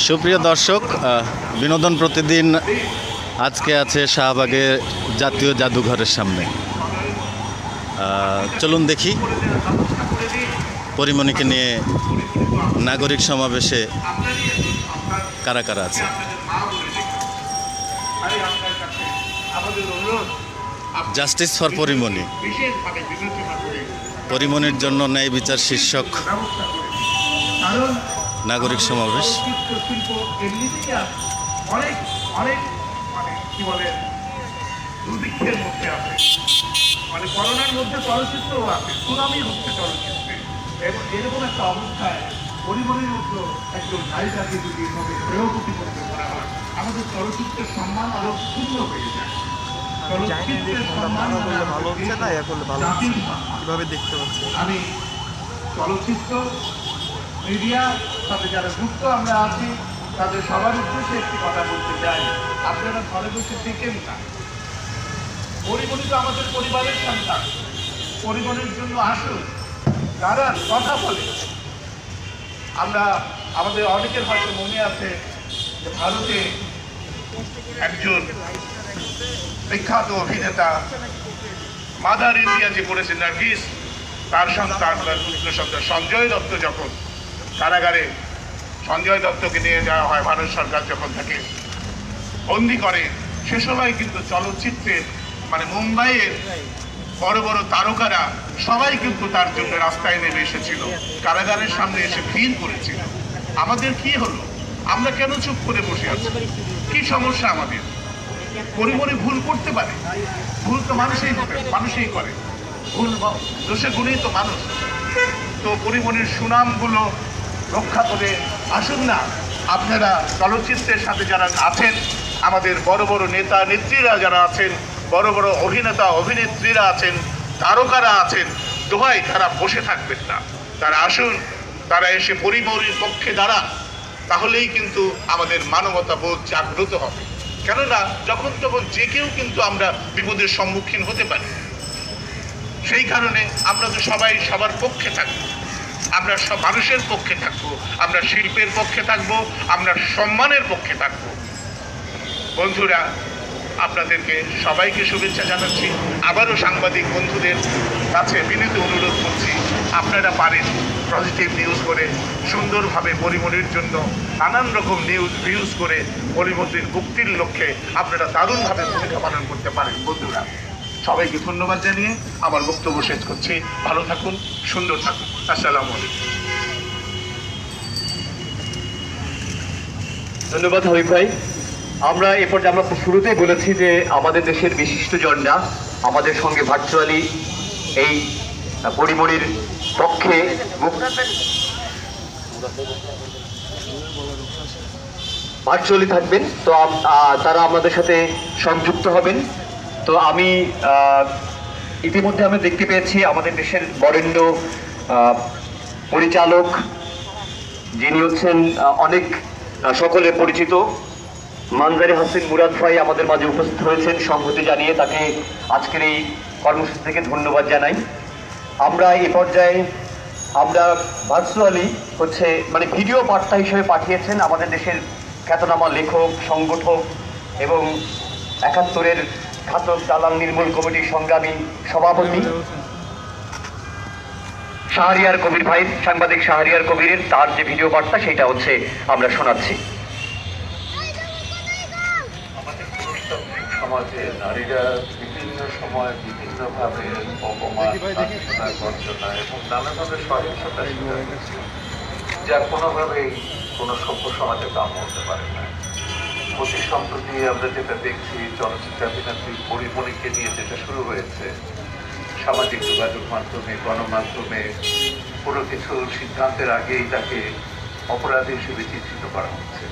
সুপ্রিয় দর্শক, বিনোদন প্রতিদিন আজকে আছে শাহবাগে জাতীয় জাদুঘরের সামনে। চলুন দেখি পরিমণিকে নিয়ে নাগরিক সমাবেশে কারা কারা আছে। জাস্টিস ফর পরিমণি, পরিমণির জন্য ন্যায় বিচার শীর্ষক নাগরিক সমাবেশ। অনেক অনেক কি বলে দুর্ভিক্ষের মধ্যে আছে, করোনার মধ্যে চলচ্চিত্রও আছে, সুনামি হচ্ছে চলচ্চিত্রে, এবং এরকম একটা অবস্থায় পরিমণির মতো একজন নায়িকাকে যদি এভাবে প্রেরকতি করতে করা হয়, আমাদের চলচ্চিত্রের সম্মান আরো ক্ষুণ্ণ হয়ে যায়। আমি চলচ্চিত্র মিডিয়ার সাথে যারা যুক্ত আমরা আছি তাদের সবার উদ্দেশ্যে একটি কথা বলতে চাই, আপনারা ঘরে বসে টিকেন না। পরিমণি তো আমাদের পরিবারের সন্তান, পরিমণির জন্য আসুন, দাঁড়ান, কথা বলে। আমরা আমাদের অনেকের হয়তো মনে আছে যে ভারতে একজন বিখ্যাত অভিনেতা মাদার ইন্ডিয়া যে করেছেন নার্গিস, তার সন্তান তার পুত্র সন্তান সঞ্জয় দত্ত যখন কারাগারে, সঞ্জয় দত্তকে নিয়ে যাওয়া হয় ভারত সরকার যখন তাকে বন্দি করে, সে সময় কিন্তু চলচ্চিত্রের মুম্বাইয়ের বড় বড় তারকারা সবাই কিন্তু তার জন্য রাস্তায় নেমে এসেছিল, কারাগারের সামনে এসে ভিড় করেছিল। আমাদের কি হলো? আমরা কেন চুপ করে বসে আছি? কি সমস্যা আমাদের? পরিমণি ভুল করতে পারে, ভুল তো মানুষই করে, ভুল দোষে গুণেই তো মানুষ। তো পরিমণির সুনামগুলো রক্ষা করে আসুন না আপনারা। চলচ্চিত্রের সাথে যারা আছেন, আমাদের বড় বড় নেতা নেত্রীরা যারা আছেন, বড় বড় অভিনেতা অভিনেত্রীরা আছেন, তারকারা আছেন, দোহাই তারা বসে থাকবেন না, তারা আসুন, তারা এসে পরিমণির পক্ষে দাঁড়ান। তাহলেই কিন্তু আমাদের মানবতা বোধ জাগ্রত হবে। কেননা যখন তখন যে কেউ কিন্তু আমরা বিপদের সম্মুখীন হতে পারি। সেই কারণে আমরা তো সবাই সবার পক্ষে থাকবো, আমরা সব মানুষের পক্ষে থাকবো, আমরা শিল্পের পক্ষে থাকবো, আমরা সম্মানের পক্ষে থাকবো। বন্ধুরা, আপনাদেরকে সবাইকে শুভেচ্ছা জানাচ্ছি। আবারও সাংবাদিক বন্ধুদের কাছে বিনীত অনুরোধ করছি, আপনারা পারেন পজিটিভ নিউজ করে সুন্দরভাবে পরিমণির জন্য নানান রকম ভিউজ করে পরিমণির মুক্তির লক্ষ্যে আপনারা দারুণভাবে ভূমিকা পালন করতে পারেন। বন্ধুরা, সবাইকে ধন্যবাদ জানিয়ে আমার বক্তব্য শেষ করছি। ভালো থাকুন, সুন্দর থাকুন। আসসালামু আলাইকুম। ধন্যবাদ হাবিব ভাই। আমরা এ পর্যায়ে আমরা শুরুতেই বলেছি যে আমাদের দেশের বিশিষ্টজনরা আমাদের সঙ্গে ভার্চুয়ালি এই পরিমণির পক্ষে ভার্চুয়ালি থাকবেন, তো তারা আমাদের সাথে সংযুক্ত হবেন। তো আমি ইতিমধ্যে আমরা দেখতে পেয়েছি আমাদের দেশের বরেণ্য পরিচালক, যিনি হচ্ছেন অনেক সকলে পরিচিত, মানজারে হাসিন মুরাদ ভাই আমাদের মাঝে উপস্থিত হয়েছেন। সংহতি জানিয়ে তাকে আজকের এই কর্মসূচি থেকে ধন্যবাদ জানাই। আমরা এই পর্যায়ে আমরা ভার্চুয়ালি ভিডিও বার্তা হিসেবে পাঠিয়েছেন আমাদের দেশের খ্যাতনামা লেখক, সংগঠক এবং ৭১-এর ঘাতক দালাল নির্মূল কমিটির সংগ্রামী সভাপতি শাহরিয়ার কবির ভাই, সাংবাদিক শাহরিয়ার কবিরের তার যে ভিডিও বার্তা সেটা আমরা শোনাচ্ছি। সমাজে নারীরা বিভিন্ন সময় বিভিন্নভাবে অপমান, বঞ্চনা এবং নানাভাবে সহিংসতার শিকার হয়েছে, যা কোনোভাবেই কোনো সভ্য সমাজে কাম্য হতে পারে না। অতি সম্প্রতি আমরা যেটা দেখছি, চলচ্চিত্রাভিনেত্রী পরিমণিকে নিয়ে যেটা শুরু হয়েছে, সামাজিক যোগাযোগ মাধ্যমে, গণমাধ্যমে কোনো কিছু সিদ্ধান্তের আগেই তাকে অপরাধী হিসেবে চিত্রিত করা হচ্ছে।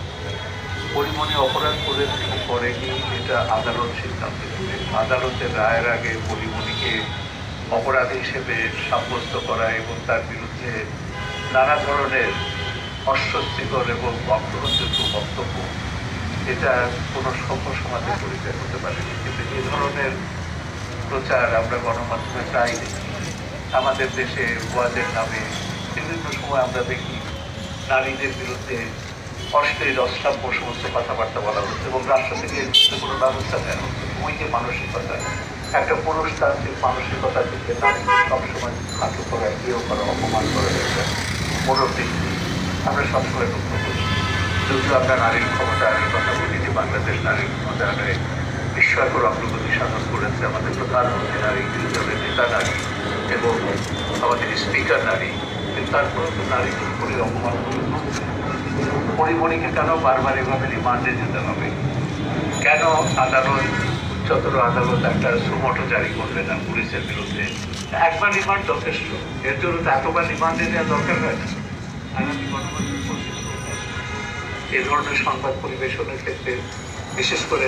পরিমণি অপরাধ করেছে কি করেনি এটা আদালত সিদ্ধান্ত নেবে। আদালতের রায়ের আগে পরিমণিকে অপরাধী হিসেবে সাব্যস্ত করা এবং তার বিরুদ্ধে নানা ধরনের অস্বস্তিকর এবং অগ্রহণযোগ্য বক্তব্য, এটা কোনো সভ্য সমাজে পরিচয় হতে পারেনি। কিন্তু এই ধরনের প্রচার আমরা গণমাধ্যমে প্রায় দেখি। আমাদের দেশে ওয়াজের নামে বিভিন্ন সময় আমরা দেখি নারীদের বিরুদ্ধে অশ্লীল অশ্রাব্য সমস্ত কথাবার্তা বলা হচ্ছে এবং রাষ্ট্র থেকে কোনো ব্যবস্থা নেওয়া হচ্ছে। ওই যে মানসিকতা, একটা পুরুষতান্ত্রিক মানসিকতা থেকে নারীকে সবসময় খাটো করা, ইয়ে করা, অপমান করা হয়েছে মনোবৃত্তি আমরা সবসময় লক্ষ্য করি। যদিও আমরা নারীর ক্ষমতায়নের কথা বলি যে বাংলাদেশ নারীর ক্ষমতায়নে বিস্ময়কর অগ্রগতি সাধন করেছে। আমাদের প্রধানমন্ত্রী নারী, বিরোধী নেতা নারী এবং আমাদের স্পিকার নারী, কিন্তু তারপরে তো নারীদের উপরে অপমান করে পরিমণিকে কেন বারবার এভাবে রিমান্ডে যেতে হবে? কেন আদালত, উচ্চতর আদালত একটা সুমোটো জারি করবে না পুলিশের বিরুদ্ধে? একবার রিমান্ড যথেষ্ট, এর জন্য তো এতবার রিমান্ডে দেওয়া দরকার হয় না। আগামী গণমাধ্যম এই ধরনের সংবাদ পরিবেশনের ক্ষেত্রে বিশেষ করে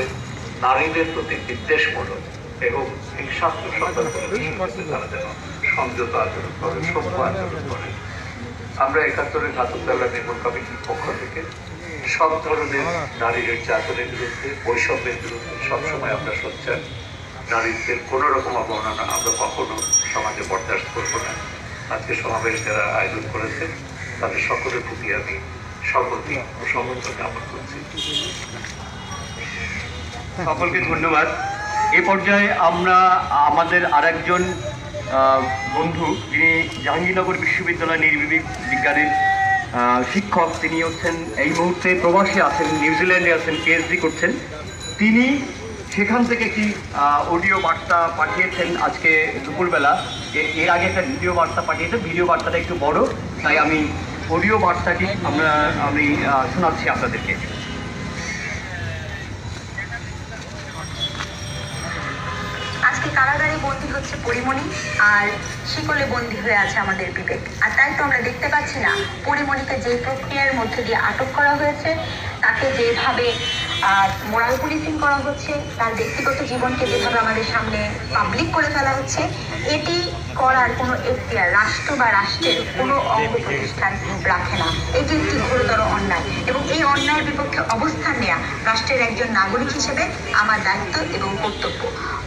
নারীদের প্রতি বিদ্বেষমূলক এবং হিংসাত্মক সংবাদ পরিবেশন করতে তারা যেন সংযত আচরণ করে, সভ্য আচরণ করে। আমরা ৭১ ঘাতকদালা নির্মূল কমিটির পক্ষ থেকে সব ধরনের নারীর নির্যাতনের বিরুদ্ধে, বৈষম্যের বিরুদ্ধে সবসময় আমরা সোচ্চার। নারীদের কোনো রকম অবমাননা আমরা কখনো সমাজে বরদাস্ত করবো না। আজকে সমাবেশ যারা আয়োজন করেছেন তাদের সকলের প্রতি আমি সংহতি ও সমর্থন জ্ঞাপন করছি। সকলকে ধন্যবাদ। এ পর্যায়ে আমরা আমাদের আরেকজন বন্ধু, যিনি জাহাঙ্গীরনগর বিশ্ববিদ্যালয় নির্বিঘ্ন বিজ্ঞানের শিক্ষক, তিনি হচ্ছেন এই মুহূর্তে প্রবাসী আছেন, নিউজিল্যান্ডে আছেন, পিএইচডি করছেন। তিনি সেখান থেকে একটি অডিও বার্তা পাঠিয়েছেন আজকে দুপুরবেলা। এর আগে একটা ভিডিও বার্তা পাঠিয়েছেন, ভিডিও বার্তাটা একটু বড়, তাই আমি অডিও বার্তাটি আমি শোনাচ্ছি আপনাদেরকে। আজকে কারাগারে বন্দী হচ্ছে পরিমণি, আর শিকলে বন্দী হয়ে আছে আমাদের বিবেক। আর তাই তো আমরা দেখতে পাচ্ছি না পরিমণিকে যে প্রক্রিয়ার মধ্যে দিয়ে আটক করা হয়েছে, তাকে যেভাবে মোরাল পুলিশিং করা হচ্ছে, তার ব্যক্তিগত জীবনকে যেভাবে আমাদের সামনে পাবলিক করে ফেলা হচ্ছে, এটি করার কোনো এখতিয়ার রাষ্ট্র বা রাষ্ট্রের কোনো অঙ্গ প্রতিষ্ঠান রাখে না। এটি একটি ঘোরতর অন্যায় এবং এই অন্যায়ের বিপক্ষে অবস্থান নেওয়া রাষ্ট্রের একজন নাগরিক হিসেবে আমার দায়িত্ব এবং কর্তব্য।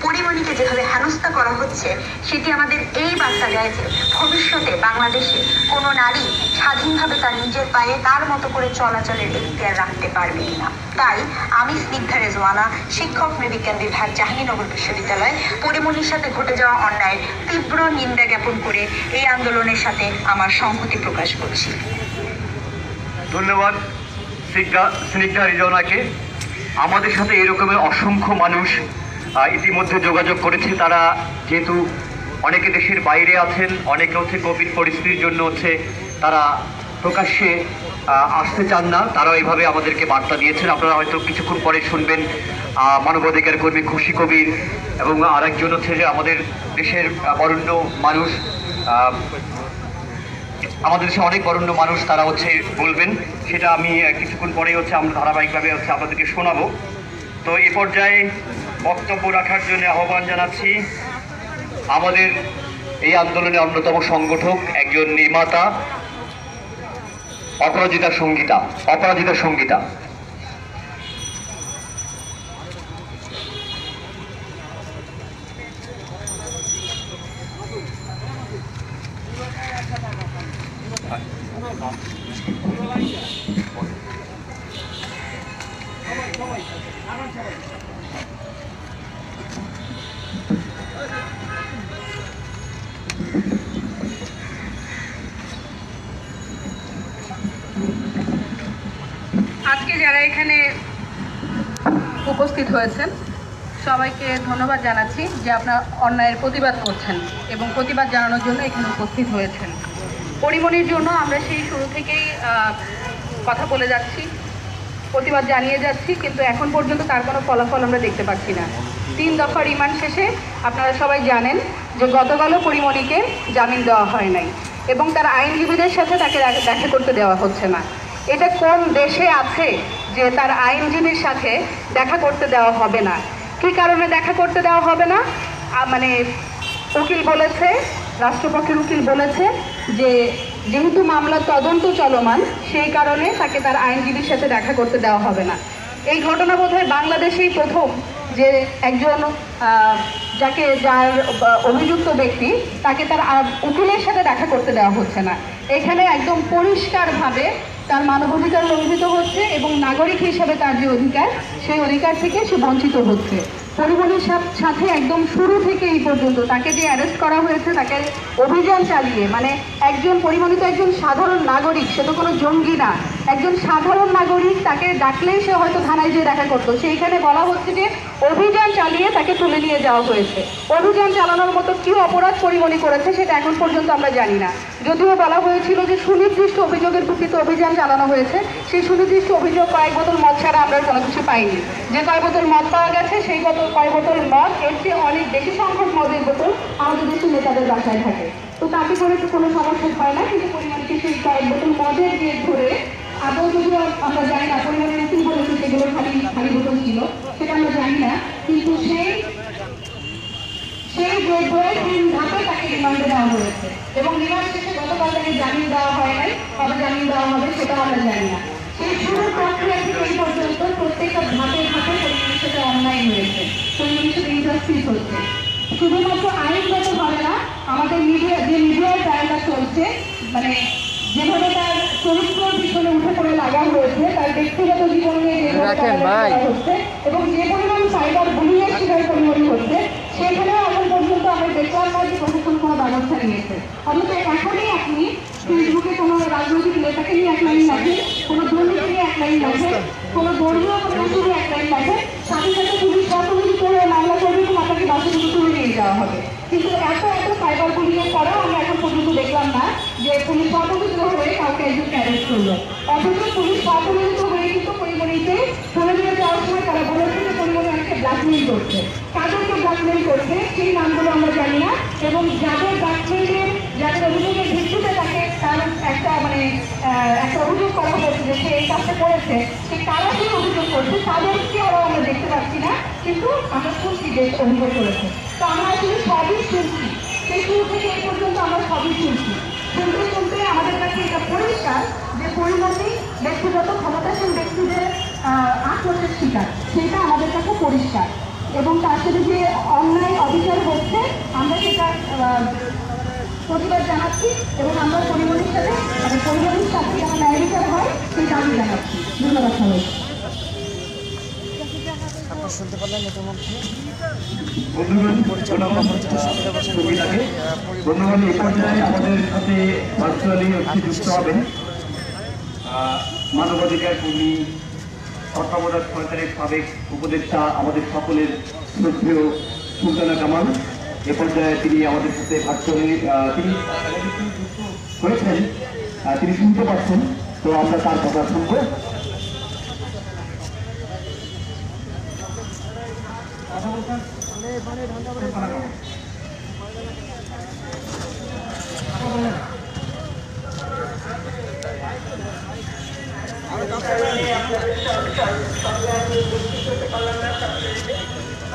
পরিমণিকে যেভাবে হেনস্থা করা হচ্ছে সেটি আমাদের এই বার্তা দেয় যে ভবিষ্যতে বাংলাদেশে কোনো নারী স্বাধীনভাবে তার নিজের পায়ে তার মতো করে চলাচলের এখতিয়ার রাখতে পারবে কিনা। তাই আমি স্নিগ্ধা রেজওয়ানা, শিক্ষক নৃবিজ্ঞান বিভাগ, জাহাঙ্গীরনগর বিশ্ববিদ্যালয়, পরিমণির সাথে ঘটে যাওয়া অন্যায়ের তীব্র নিন্দা জ্ঞাপন করে এই আন্দোলনের সাথে আমার সংহতি প্রকাশ করছি। ধন্যবাদ স্নিগ্ধা রেজওয়ানাকে। আমাদের সাথে এরকমের অসংখ্য মানুষ ইতিমধ্যে যোগাযোগ করেছে। তারা যেহেতু অনেকে দেশের বাইরে আছেন, অনেকে হচ্ছে কোভিড পরিস্থিতির জন্য হচ্ছে তারা প্রকাশ্যে আসতে চান না, তারাও এইভাবে আমাদেরকে বার্তা দিয়েছেন। আপনারা হয়তো কিছুক্ষণ পরে শুনবেন মানবাধিকার কর্মী খুশি কবির এবং আরেকজন হচ্ছে যে আমাদের দেশের বরেণ্য মানুষ, আমাদের দেশে অনেক বরেণ্য মানুষ, তারা হচ্ছে বলবেন। সেটা আমি কিছুক্ষণ পরেই হচ্ছে আমরা ধারাবাহিকভাবে হচ্ছে আপনাদেরকে শোনাবো। তো এ পর্যায়ে বক্তব্য রাখার জন্য আহ্বান জানাচ্ছি আমাদের এই আন্দোলনের অন্যতম সংগঠক, একজন নির্মাতা, অপরাজিতা সঙ্গীতা। আজকে যারা এখানে উপস্থিত হয়েছেন সবাইকে ধন্যবাদ জানাচ্ছি যে আপনারা অন্যায়ের প্রতিবাদ করছেন এবং প্রতিবাদ জানানোর জন্য এখানে উপস্থিত হয়েছেন। পরিমণির জন্য আমরা সেই শুরু থেকেই কথা বলে যাচ্ছি, প্রতিবাদ জানিয়ে যাচ্ছি, কিন্তু এখন পর্যন্ত তার কোনো ফলাফল আমরা দেখতে পাচ্ছি না। 3 দফা রিমান্ড শেষে আপনারা সবাই জানেন যে গতকালও পরিমণিকে জামিন দেওয়া হয় নাই এবং তার আইনজীবীদের সাথে তাকে দেখা করতে দেওয়া হচ্ছে না। এটা কোন দেশে আছে যে তার আইনজীবীর সাথে দেখা করতে দেওয়া হবে না? কী কারণে দেখা করতে দেওয়া হবে না? মানে উকিল বলেছে, রাষ্ট্রপক্ষের উকিল বলেছে যে যেহেতু মামলার তদন্ত চলমান সেই কারণে তাকে তার আইনজীবীর সাথে দেখা করতে দেওয়া হবে না। এই ঘটনা বোধহয় বাংলাদেশেই প্রথম যে একজন যার অভিযুক্ত ব্যক্তি তাকে তার উকিলের সাথে দেখা করতে দেওয়া হচ্ছে না। এখানে একদম পরিষ্কারভাবে তার মানবাধিকার লঙ্ঘিত হচ্ছে এবং নাগরিক হিসেবে তার যে অধিকার, সেই অধিকার থেকে সে বঞ্চিত হচ্ছে। পরিমণির সাথে একদম শুরু থেকে এই পর্যন্ত তাকে যে অ্যারেস্ট করা হয়েছে, তাকে অভিযান চালিয়ে, মানে পরিমণি তো একজন সাধারণ নাগরিক, সে তো কোনো জঙ্গি না, একজন সাধারণ নাগরিক, তাকে ডাকলেই সে হয়তো থানায় যেয়ে দেখা করতো। সেইখানে বলা হচ্ছে যে অভিযান চালিয়ে তাকে তুলে নিয়ে যাওয়া হয়েছে। অভিযান চালানোর মতো কি অপরাধ পরিমণি করেছে সেটা এখন পর্যন্ত আমরা জানি না। যদিও বলা হয়েছিল যে সুনির্দিষ্ট অভিযোগের ভিত্তিতে অভিযান চালানো হয়েছে, সেই সুনির্দিষ্ট অভিযোগ কয়েক বোতল মদ ছাড়া আমরা কোনো কিছু পাইনি। যে কয় বোতল মদ পাওয়া গেছে, সেই কয় বোতল মদ, এর চেয়ে অনেক বেশি সংখ্যক মদের বোতল আমাদের দেশের নেতাদের বাসায় থাকে। তো তাতে করে তো কোনো সমস্যা হয় না, কিন্তু পরিমাণকে সেই কয়েক বোতল মদের দিয়ে ধরে আদৌ যদিও আমরা জানি না পরিমাণের কি বলেছে সেগুলো খালি বোতল ছিল, সেটা আমরা জানি না, কিন্তু সেই বইয়ের 3 ধাপে তাকে রিমান্ডে দেওয়া হয়েছে এবং রিমান্ড শেষে গতকাল তাকে জামিন দেওয়া হয় নাই, কবে জামিন দেওয়া হবে সেটাও আমরা জানি না। সেই শুরুর প্রক্রিয়া থেকে এই পর্যন্ত প্রত্যেকটা ধাপে পরিমাণের সাথে অন্যায় হয়েছে, পরিমাণের সাথে ইনজাস্টিস হচ্ছে। শুধুমাত্র আইনগত হবে না, আমাদের মিডিয়ার ট্রায়ালটা চলছে, মানে যেভাবে তার চরিত্রের পিছনে উঠে পড়ে লাগা হয়েছে, তার ব্যক্তিগত জীবন নিয়ে হচ্ছে এবং যে পরিমাণ সাইবার বুলিংয়ের শিকার পরিমাণ হচ্ছে, সেখানেও এখন পর্যন্ত আমরা দেখলাম না যে প্রশাসন কোনো ব্যবস্থা নিয়েছে। অথচ এখনই আপনি ফেসবুকে কোনো রাজনৈতিক নেতাকে নিয়ে এক লাইন লেখেন, কোনো দুর্নীতি নিয়ে এক লাইন লেখেন, কোনো ধর্মীয় কোনো ইস্যু নিয়ে এক লাইন লেখেন, সাথে সাথে পুলিশ কতগুলি করে মামলা করবে এবং আপনাকে বাসে তুলে নিয়ে যাওয়া হবে। কিন্তু এত সাইবার বুলিংয়ের পরেও আমরা এখন পর্যন্ত দেখলাম না যে পুলিশ অপবিত্র হয়ে কাউকে একজন অ্যারেস্ট করলো। অথচ পুলিশ অপবিত্র হয়ে কিন্তু পরিমণিকে তুলে নিয়ে যাওয়ার সময় তারা বলেছে যে পরিমণি অনেকটা ব্ল্যাকমেইল করছে। কাদেরকে ব্ল্যাকমেইল করছে সেই নামগুলো আমরা জানি না, এবং যাদের ব্ল্যাকমেইলের, যাদের অভিযোগের ভিত্তিতে তাকে তার একটা অভিযোগ করা হয়েছে যে সে এই কাজটা করেছে, সে কারা কি অভিযোগ করছে তাদেরকে আমরা দেখতে পাচ্ছি না, কিন্তু আমরা শুনছি যে অভিযোগ করেছে। তো আমরা আসলে সবই শুনছি, সেই শুরু থেকে এই পর্যন্ত আমরা সবই শুনছি। শুনতে আমাদের কাছে এটা পরিষ্কার যে পরিমণি ব্যক্তিগত ক্ষমতাসীন ব্যক্তিদের আক্রোশের শিকার, সেটা আমাদের কাছে পরিষ্কার। এবং তার সাথে যে অন্যায় অবিচার হচ্ছে আমরা সেটা প্রতিবাদ জানাচ্ছি এবং আমরা পরিমণির সাথে যেন ন্যায় বিচার হয় সেই দাবি জানাচ্ছি। ধন্যবাদ সবাই। শুনতে পারলেন ইতিমধ্যে বন্ধুগণ, এই পর্যায়ে আমাদের সাথে ভার্চুয়ালি যুক্ত হবেন মানবাধিকার কর্মী, তত্ত্বাবধায়ক সরকারের সাবেক উপদেষ্টা, আমাদের সকলের শ্রদ্ধেয় সুলতানা কামাল। এ পর্যায়ে তিনি আমাদের সাথে ভার্চুয়ালি তিনি হয়েছেন, তিনি শুনতে পাচ্ছেন, তো আমরা তার কথা শুনবো।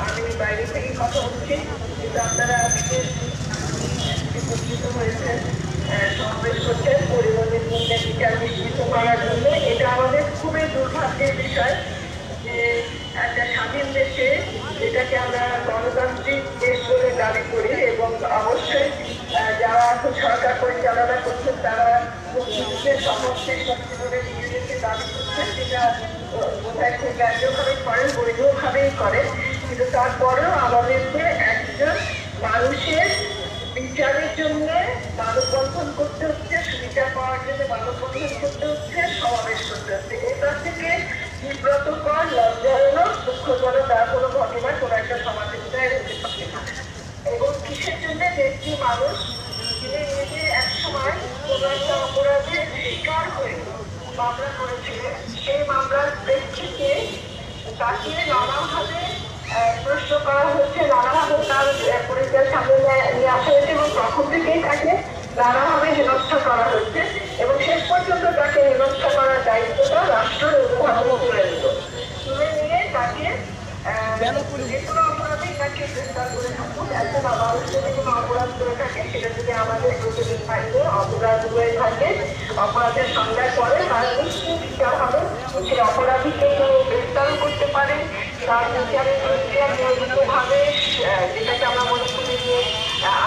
আমি বাইরে থেকে কথা বলছি, কিন্তু আপনারা উপস্থিত হয়েছেন, সমাবেশ করছেন পরিবহনের মূল্যের বিচার নিশ্চিত করার জন্য। এটা আমাদের খুবই দুর্ভাগ্যের বিষয় যে একটা স্বাধীন দেশে, যেটাকে আমরা গণতান্ত্রিক দেশ বলে দাবি করি, এবং অবশ্যই যারা এখন সরকার পরিচালনা করছেন তারা মুক্তিযুদ্ধের সমস্ত শক্তিভাবে নিজেদেরকে দাবি করছেন, যেটা বোধহয় খুব ন্যায্যভাবে করেন, বৈধভাবেই করেন। কিন্তু তারপরেও আমাদের যে একজন মানুষের বিচারের জন্য মানববন্ধন করতে হচ্ছে, সুবিধা পাওয়ার জন্য মানববন্ধন করতে হচ্ছে, সমাবেশ করতে হচ্ছে। এটা থেকে বিব্রতকর, লজ্জাজনক, দুঃখজনক আর কোনো ঘটনা কোনো একটা সমাজের হতে পারে না। এবং কিসের জন্য ব্যক্তি মানুষ যিনি নিজে একসময় কোনো একটা অপরাধের শিকার হয়ে মামলা করেছিলেন, সেই মামলার ব্যক্তিকে তাকে নানাভাবে প্রশ্ন করা হচ্ছে, নানাভাবে তার পরিচয়ের সামনে নিয়ে আসা হয়েছে এবং তখন থেকেই তাকে নানাভাবে হেনস্থা করা হচ্ছে এবং শেষ পর্যন্ত তাকে হেনস্থা করার দায়িত্বটা রাষ্ট্রের অভিভাবক তুলে নিয়ে তাকে যে কোনো অপরাধেই তাকে গ্রেফতার করে থাকুন। একজন মানুষ যদি কোনো অপরাধ করে থাকে, সেটা যদি আমাদের প্রতিদিন থাকে অপরাধ হয়ে থাকে, অপরাধের সংজ্ঞা করে তার নিশ্চয়ই বিচার হবে। সেই অপরাধীকে কেউ গ্রেফতারও করতে পারে, তার বিচারের প্রক্রিয়া নিয়মিতভাবে, যেটাকে আমরা মনে করি যে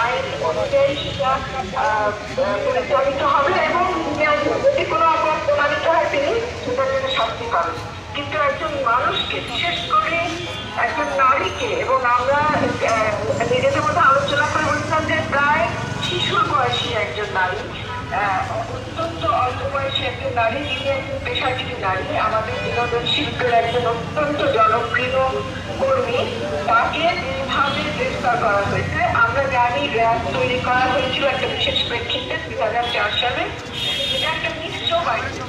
আইন অনুযায়ী সেটা পরিচালিত হবে এবং যদি কোনো অপরাধ প্রমাণিত হয় তিনি সেটার জন্য শাস্তি পাবেন। কিন্তু একজন মানুষকে, বিশেষ করে একজন নারীকে, এবং আমরা নিজেদের মধ্যে আলোচনা করে বলছিলাম যে প্রায় শিশুর বয়সী একজন নারী, অত্যন্ত অল্প বয়সী একজন নারী, যিনি একজন পেশাজীবী নারী, আমাদের বিনোদন শিল্পের একজন অত্যন্ত জনপ্রিয় কর্মী, তাকে যেভাবে গ্রেফতার করা হয়েছে। আমরা জানি র্যাব তৈরি করা হয়েছিল একটা বিশেষ প্রেক্ষিতে 2004 সালে। এটা একটা মিশ্র বাহিনী,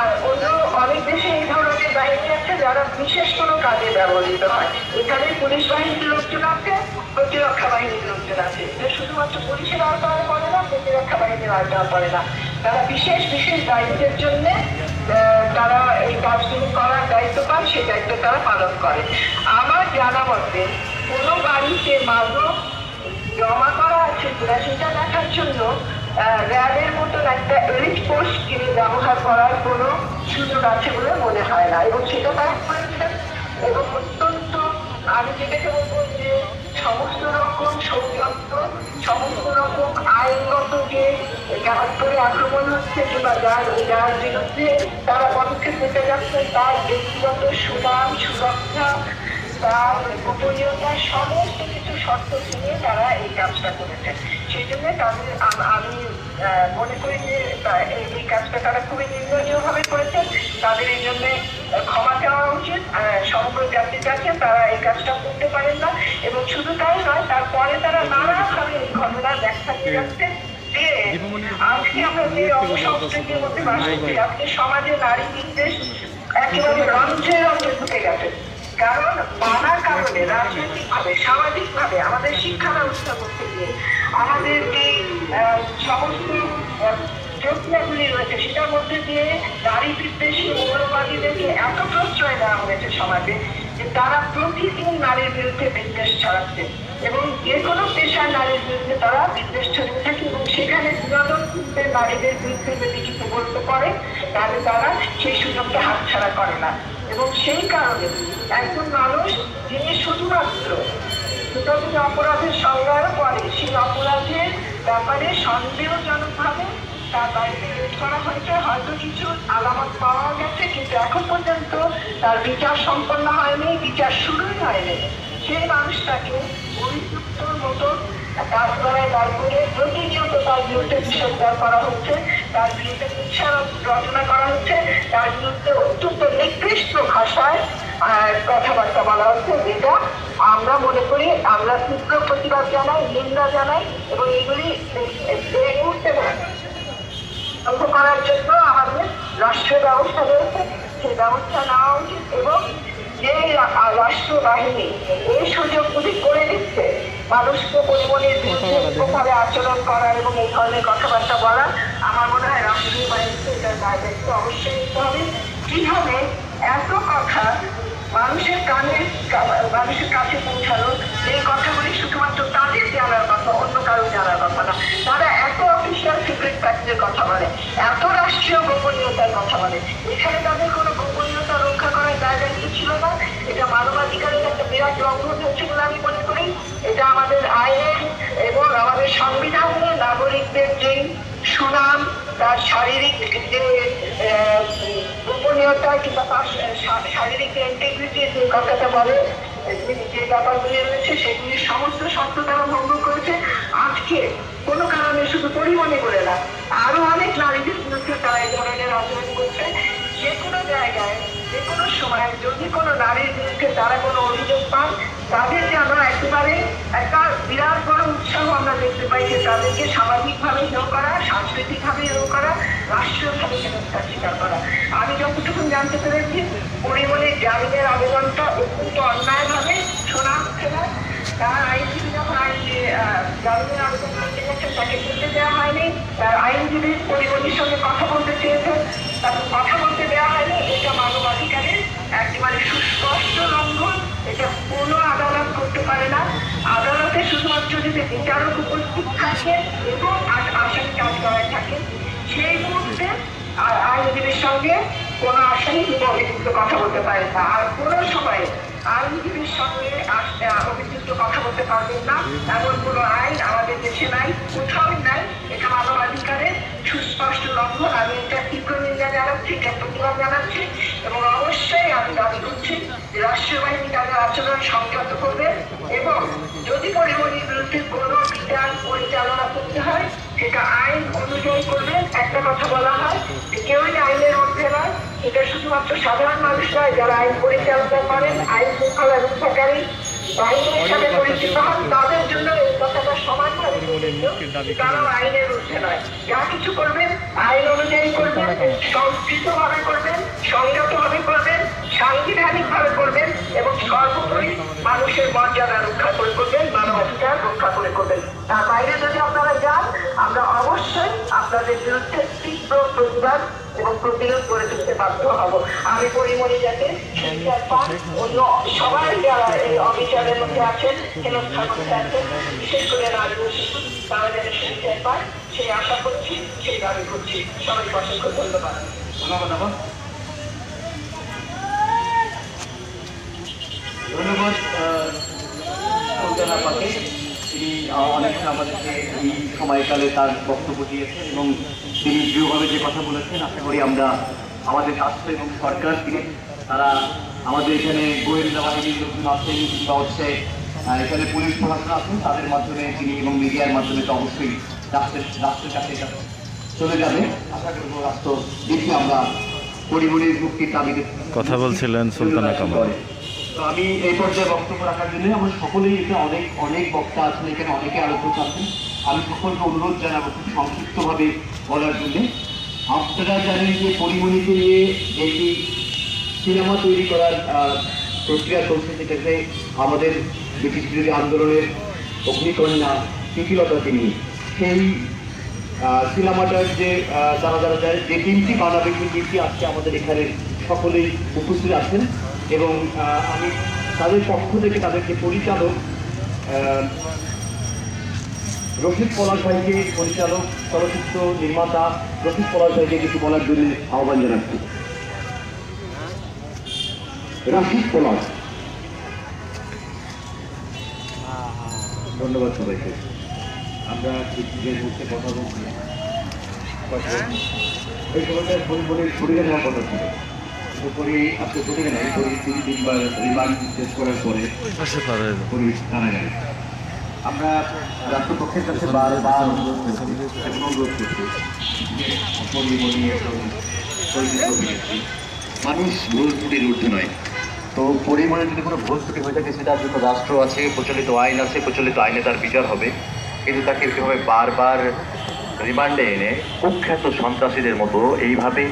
আর অন্য অনেক দেশে এই ধরনের বাহিনী আছে যারা বিশেষ কোনো কাজে ব্যবহৃত হয়। এখানে পুলিশ বাহিনীর লোকজন আছে, প্রতিরক্ষা বাহিনীর লোকজন আছে। এটা শুধুমাত্র পুলিশের আওতায় পড়ে না, প্রতিরক্ষা বাহিনীর আওতায় পড়ে না। তারা বিশেষ বিশেষ দায়িত্বের জন্য তারা এই কাজগুলো করার দায়িত্ব পান, সেই দায়িত্ব তারা পালন করে। আমার জানা মতে কোনো বাড়িতে মাদক জমা করা আছে কিনা সেটা দেখার জন্য র্যাবের মতন একটা এলিট ফোর্সকে ব্যবহার করার কোনো সুযোগ আছে বলে মনে হয় না, এবং সেটা তারা করেছেন। এবং অত্যন্ত, আমি যেটাকে বলবো যে সমস্ত রকম সৌজন্য, সমস্ত রকম আইনগত যে করে আক্রমণ হচ্ছে কিংবা যার বিরুদ্ধে তারা পদক্ষেপ নিতে যাচ্ছে তার ব্যক্তিগত সুনাম, সুরক্ষা, তার গোপনীয়তার সমস্ত কিছু শর্ত নিয়ে তারা এই কাজটা করেছে। সেই জন্য তাদের আমি মনে করি যে এই কাজটা তারা খুবই নিন্দনীয়ভাবে করেছে। তাদের এই জন্য ক্ষমা চাওয়া উচিত। সমগ্র জাতির কাছে তারা এই কাজটা করতে পারেন না, এবং শুধু তাই নয়, তারপরে তারা নানাভাবে এই ঘটনার ব্যাখ্যা দিয়ে যাচ্ছে। আজকে আমরা যে অপসংস্কৃতির মধ্যে বাস করছি, আজকে সমাজে নারী বিদ্বেষ একেবারে রন্ধ্রে রন্ধ্রে ঢুকে গেছে। কারণ নানা কারণে রাজনৈতিকভাবে, সামাজিকভাবে আমাদের শিক্ষা ব্যবস্থা করতে গিয়ে আমাদের যে সমস্ত প্রক্রিয়াগুলি রয়েছে সেটার মধ্যে দিয়ে নারী বিদ্বেষী মৌলবাদীদেরকে এত প্রশ্রয় দেওয়া হয়েছে সমাজে যে তারা প্রতিদিন নারীর বিরুদ্ধে বিদ্বেষ ছড়াচ্ছে, এবং যে কোনো পেশার নারীর বিরুদ্ধে তারা বিদ্বেষ ছড়িয়ে থাকে। এবং সেখানে বিনোদন শিল্পের নারীদের বিরুদ্ধে যদি কিছু বলতে পারে তাহলে তারা সেই সুযোগটা হাতছাড়া করে না। এবং সেই কারণে একজন মানুষ যিনি শুধুমাত্র অপরাধের সংজ্ঞায়ও পড়ে, সেই অপরাধের ব্যাপারে সন্দেহজনকভাবে তার বাড়িতে রেড করা হয়েছে, হয়তো কিছু আলামত পাওয়া গেছে, কিন্তু এখন পর্যন্ত তার বিচার সম্পন্ন হয়নি, বিচার শুরুই হয়নি। সেই মানুষটাকে অভিযুক্তর মতো কাজ করায় দাঁড় করে প্রতিনিয়ত তার বিরুদ্ধে বিষোদ্গার করা হচ্ছে, তার বিরুদ্ধে কুৎসারোপ রচনা করা হচ্ছে, তার বিরুদ্ধে অত্যন্ত নিকৃষ্ট ভাষায় কথাবার্তা বলা হচ্ছে, যেটা আমরা মনে করি, আমরা তীব্র প্রতিবাদ জানাই, নিন্দা জানাই, এবং এগুলি এই মুহূর্তে বন্ধ করার জন্য আমাদের রাষ্ট্রীয় ব্যবস্থা রয়েছে, সেই ব্যবস্থা নেওয়া উচিত। এবং যে রাষ্ট্র বাহিনী এই সুযোগগুলি করে দিচ্ছে মানুষকে পরিমণির বিরুদ্ধে আচরণ করার এবং এই ধরনের কথাবার্তা বলার, আমার মনে হয় রাষ্ট্রীয় বাহিনীকে এটার দায়িত্ব অবশ্যই নিতে হবে। কিভাবে এত কথা মানুষের কাছে পৌঁছানো, এই কথাগুলি শুধুমাত্র তাদের জানার কথা, অন্য কারো জানার কথা না। তারা এত অফিসিয়াল সিক্রেট ফ্যাক্টের কথা বলে, এত রাষ্ট্রীয় গোপনীয়তার কথা বলে, এখানে তাদের কোনো গোপনীয়তা রক্ষা করার দায়িত্ব ছিল না। এটা মানবাধিকারের একটা বিরাট লঙ্ঘন হচ্ছে বলে আমি মনে করি। এটা আমাদের আইনের এবং আমাদের সংবিধানের নাগরিকদের যে সুনাম, তার শারীরিক যে গোপনীয়তা কিংবা তার শারীরিক ইন্টিগ্রিটি যে কথাটা বলে, যে ব্যাপারগুলি রয়েছে সেগুলির সমস্ত শর্ত তারা ভঙ্গ করেছে। আজকে কোনো কারণে শুধু পরিমণি করে না, আরো অনেক নারীদের বিরুদ্ধে তারা এই ধরনের আচরণ করছে। যে কোনো জায়গায়, যে কোনো সময় যদি কোনো নারীর বিরুদ্ধে তারা কোনো অভিযোগ পান, তাদের যেন একেবারে একটা বিরাট বড় উৎসাহ আমরা দেখতে পাই যে তাদেরকে সামাজিকভাবে হেয় করা, সাংস্কৃতিকভাবে হেয় করা, রাষ্ট্রীয়ভাবে হেনস্থার স্বীকার করা। আমি যতটুকু জানতে পেরেছি, পরিমণির জামিনের আবেদনটা অত্যন্ত অন্যায়ভাবে শোনা হচ্ছে না। তার আইনজীবী যখন জামিনের আবেদন করতে গেছেন তাকে করতে দেওয়া হয়নি, তার আইনজীবী পরিমণির সঙ্গে কথা বলতে চেয়েছেন, তাকে কথা বলতে দেওয়া হয়নি। এটা মানবাধিকারের একেবারে সুস্পষ্ট লঙ্ঘন। এটা কোনো আদালত করতে পারে না। আদালতে শুধুমাত্র যদি বিচারক উপস্থিত থাকে এবং আসামি কাজ করায় থাকে, সেই মুহূর্তে আইনজীবীর সঙ্গে কোনো আসামি কিন্তু অভিযুক্ত কথা বলতে পারে না। আর কোনো সময় আইনজীবীর সঙ্গে অভিযুক্ত কথা বলতে পারবেন না, এমন কোনো আইন আমাদের দেশে নাই, কোথাও নাই। এটা মানবাধিকারের সুস্পষ্ট লঙ্ঘন। আমি এটা তীব্র নিন্দা জানাচ্ছি, এটা প্রতিবাদ জানাচ্ছি এবং অবশ্যই আমি দাবি করছি যে রাষ্ট্রীয় বাহিনী তাদের আচরণ সংযত করবে এবং যদি পরিমণির বিরুদ্ধে কোনো বিচার পরিচালনা করতে হয় সেটা আইন অনুযায়ী করবেন। একটা কথা বলা হয় যে কেউই আইনের মধ্যে নয়, এটা শুধুমাত্র সাধারণ মানুষ নয়, যারা আইন পরিচালনা করেন, আইন শৃঙ্খলা রক্ষাকারী বাহিনীর সাথে পরিচিত হন, তাদের জন্য এই কথাটা সমানভাবে প্রযোজ্য। কারণ আইনের ঊর্ধ্বে নয়, যা কিছু করবেন আইন অনুযায়ী করবেন, সংস্কৃতভাবে করবেন, সংযতভাবে করবেন, সাংবিধানিকভাবে করবেন এবং সর্বোপরি মানুষের মর্যাদা রক্ষা করে করবেন, মানবাধিকার রক্ষা করে করবেন। তার বাইরে যদি আপনারা যান, আমরা অবশ্যই আপনাদের বিরুদ্ধে তীব্র প্রতিবাদ এবং প্রতিরোধ করে তুলতে বাধ্য হব। আমি পরিমণি যাতে বিচার পান, অন্য সবাই যারা এই অবিচারের মধ্যে আছেন, হেনস্থার মধ্যে আছেন, বিশেষ করে নারী ও শিশু, তারা যাতে বিচার পান সেই আশা করছি, সেই দাবি করছি। সবাইকে অসংখ্য ধন্যবাদ। ধন্যবাদ সুলতানা আপাকে। তিনি অনেকক্ষণ আমাদেরকে এই সময়কালে তার বক্তব্য দিয়েছেন এবং তিনি দৃঢ়ভাবে যে কথা বলেছেন, আশা করি আমরা আমাদের রাষ্ট্র এবং সরকার থেকে তারা আমাদের এখানে গোয়েন্দা বাহিনীর লোকজন আছেন কিংবা হচ্ছে এখানে পুলিশ প্রশাসন আছেন, তাদের মাধ্যমে তিনি এবং মিডিয়ার মাধ্যমে তো অবশ্যই রাষ্ট্রের কাছে এটা চলে যাবে। আশা করবো রাষ্ট্র দেখি আমরা পরিমণির মুক্তির দাবিতে কথা বলছিলেন সুলতানা কামাল। তো আমি এই পর্যায়ে বক্তব্য রাখার জন্য আমরা সকলেই এখানে অনেক বক্তা আছেন, এখানে অনেকে আলোচক আছেন। আমি সকলকে অনুরোধ জানাবো খুব সংক্ষিপ্তভাবে বলার জন্য। আপনারা জানেন যে পরিমণিকে নিয়ে একটি সিনেমা তৈরি করার প্রক্রিয়া চলছে, যেটাকে আমাদের ব্রিটিশ বিরোধী আন্দোলনের অগ্নিকন্যা প্রীতিলতা তিনি। সেই সিনেমাটার যে যারা যে টিমটি বানাবে সেই টিমটি আজকে আমাদের এখানে সকলেই উপস্থিত আছেন এবং আমি তাদের পক্ষ থেকে তাদেরকে পরিচালক রশিদ পলাশ ভাইকে, পরিচালক চলচ্চিত্র নির্মাতা রশিদ পলাশ ভাইকে কিছু বলার জন্য আহ্বান জানাচ্ছি। রশিদ পলাশ। ধন্যবাদ সবাইকে। আমরা যে মুহূর্তে কথা বলছি এই সময়টা পরিমণির শরীরে নেওয়ার কথা ছিল, পরে আপনি বলে গেলেন পরে 3 দিনবার রিমান্ড শেষ করার পরে পুলিশ জানা গেল। আমরা রাষ্ট্রপক্ষের কাছে বারবার অনুরোধ করছি মানুষ ভুল ত্রুটির ঊর্ধ্বে নয়। তো পরিমাণে যদি কোনো ভুল ত্রুটি হয়ে থাকে সেটার জন্য রাষ্ট্র আছে, প্রচলিত আইন আছে, প্রচলিত আইনে তার বিচার হবে। কিন্তু তাকে এভাবে বারবার রিমান্ডে এনে কুখ্যাত সন্ত্রাসীদের মতো এইভাবে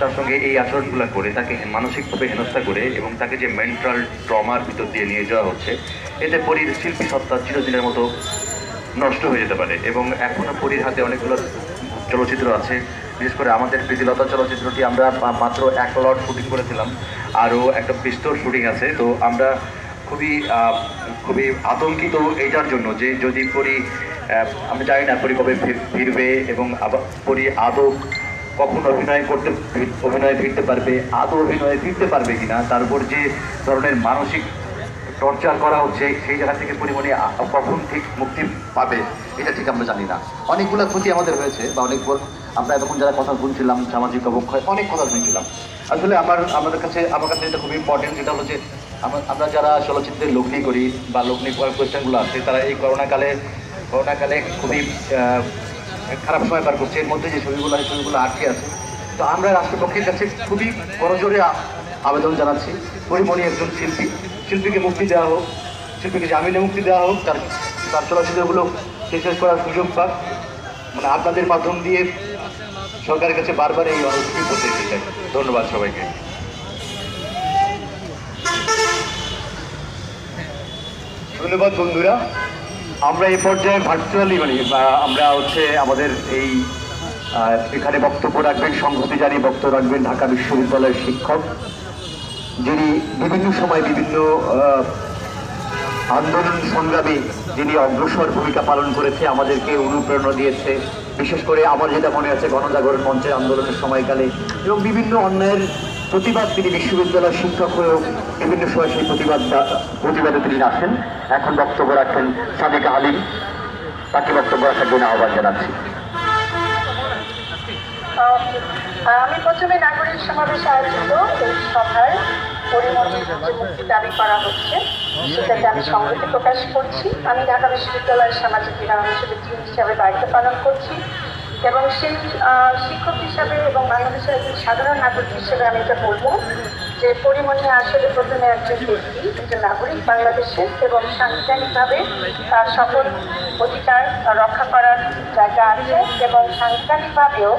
তার সঙ্গে এই আচরণগুলো করে তাকে মানসিকভাবে হেনস্থা করে এবং তাকে যে মেন্টাল ট্রমার ভিতর দিয়ে নিয়ে যাওয়া হচ্ছে, এতে পরীর শিল্পী সত্তা চিরদিনের মতো নষ্ট হয়ে যেতে পারে। এবং এখনও পরীর হাতে অনেকগুলো চলচ্চিত্র আছে, বিশেষ করে আমাদের প্রীতিলতা চলচ্চিত্রটি আমরা মাত্র 1 লট শুটিং করেছিলাম, আরও একটা বিস্তর শুটিং আছে। তো আমরা খুবই আতঙ্কিত এইটার জন্য যে যদি পরী, আমি জানি না পরী কবে ফিরবে এবং পরী আদৌ কখন অভিনয়ে ফিরতে পারবে, আদৌ অভিনয়ে ফিরতে পারবে কিনা, তার উপর যে ধরনের মানসিক টর্চার করা হচ্ছে সেই জায়গা থেকে পরিমণি কখন ঠিক মুক্তি পাবে এটা ঠিক আমরা জানি না। অনেকগুলো ক্ষতি আমাদের হয়েছে বা আমরা এতক্ষণ যারা কথা শুনছিলাম, সামাজিক অবক্ষয় অনেক কথা শুনছিলাম। আসলে আমার কাছে এটা খুবই ইম্পর্টেন্ট, যেটা হলো যে আমরা যারা চলচ্চিত্রের লগ্নি করি বা লগ্নি করার কোয়েশ্চেনগুলো আছে, তারা এই করোনাকালে খুবই খারাপ সময় পার করছে। এর মধ্যে যে ছবিগুলো আটকে আছে। তো আমরা রাষ্ট্রপক্ষের কাছে খুবই করজোরে আবেদন জানাচ্ছি, পরিমণি একজন শিল্পীকে মুক্তি দেওয়া হোক, শিল্পীকে জামিনে মুক্তি দেওয়া হোক, তার চলচ্চিত্রগুলো শেষ করার সুযোগ পাক। মানে আপনাদের মাধ্যম দিয়ে সরকারের কাছে বারবার এই অনুরোধটি করতে চাই। ধন্যবাদ সবাইকে। ধন্যবাদ বন্ধুরা। আমরা এই পর্যায়ে ভার্চুয়ালি আমরা আমাদের এই এখানে বক্তব্য রাখবেন, সংহতি জানিয়ে বক্তব্য রাখবেন ঢাকা বিশ্ববিদ্যালয়ের শিক্ষক, যিনি বিভিন্ন সময় বিভিন্ন আন্দোলন সংগ্রামী যিনি অগ্রসর ভূমিকা পালন করেছে, আমাদেরকে অনুপ্রেরণা দিয়েছে। বিশেষ করে আমার যেটা মনে আছে গণজাগরণ মঞ্চের আন্দোলনের সময়কালে এবং বিভিন্ন অন্যায়ের প্রতিবাদ তিনি বিশ্ববিদ্যালয়ের শিক্ষক হয়েও বিভিন্ন সময় সেই প্রতিবাদে তিনি আসেন। এখন বক্তব্য রাখেন সাদিকা আলিম, তাকে বক্তব্য রাখার জন্য আহ্বান জানাচ্ছি। আমি প্রথমে নাগরিক সমাবেশ আয়োজিত এই সভায় পরিমণির যে মুক্তি দাবি করা হচ্ছে সেটাকে আমি সংহতি প্রকাশ করছি। আমি ঢাকা বিশ্ববিদ্যালয়ের সামাজিক বিজ্ঞান অনুষদের ডিন হিসাবে দায়িত্ব পালন করছি এবং সেই শিক্ষক হিসাবে এবং বাংলাদেশের একজন সাধারণ নাগরিক হিসেবে আমি এটা বলবো যে পরিমণি আসলে প্রথমে একজন ব্যক্তি, একজন নাগরিক বাংলাদেশের, এবং সাংবিধানিকভাবে তার সকল অধিকার রক্ষা করার জায়গা আছে এবং সাংবিধানিকভাবেও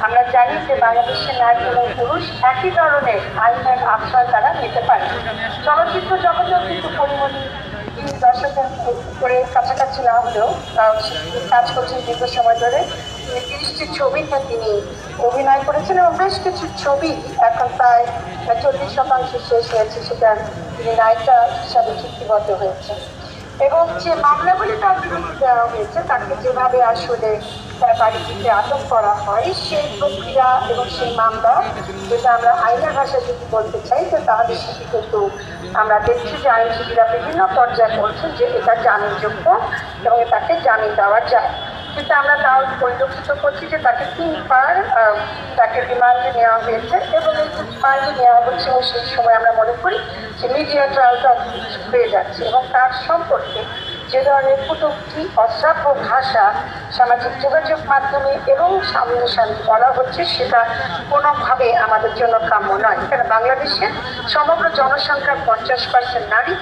আমরা জানি যে বাংলাদেশের নারী এবং পুরুষ একই ধরনের আইনের আশ্রয় তারা নিতে পারে। চলচ্চিত্র জগতেও কিন্তু পরিমণি ৩ দশকের করে কাছাকাছি না হলেও কাজ করছেন দীর্ঘ সময় ধরে। ৩০টি ছবিতে তিনি অভিনয় করেছেন এবং বেশ কিছু ছবি এখন প্রায় 40% শেষ হয়েছে, সেটার তিনি নায়িকা হিসাবে চুক্তিবদ্ধ হয়েছেন। এবং যে মামলাগুলি তার বিরুদ্ধে দেওয়া হয়েছে, তাকে যেভাবে আসলে তার বাড়িতে আটক করা হয়, সেই প্রক্রিয়া এবং সেই মামলা, যেটা আমরা আইনের ভাষায় যদি বলতে চাই, তো তাহলে সেটি কিন্তু আমরা দেখছি যে আইনজীবীরা বিভিন্ন পর্যায়ে বলছেন যে এটা জামিনযোগ্য এবং তাকে জামিন দেওয়া যায়। কিন্তু আমরা তাও পরিলক্ষিত করছি যে তাকে 3 বার তাকে রিমান্ডে নেওয়া হয়েছে এবং এই রিমান্ডে নেওয়া হচ্ছে এবং সেই সময় আমরা মনে করি যে মিডিয়া ট্রায়ালটা হয়ে যাচ্ছে এবং তার সম্পর্কে যে ধরনের কটূক্তি, অশ্রাব্য ভাষা সামাজিক যোগাযোগ মাধ্যমে এবং সামনে সামনে বলা হচ্ছে, সেটা কোনোভাবে আমাদের জন্য কাম্য নয়। কারণ বাংলাদেশের সমগ্র জনসংখ্যার 50% নারী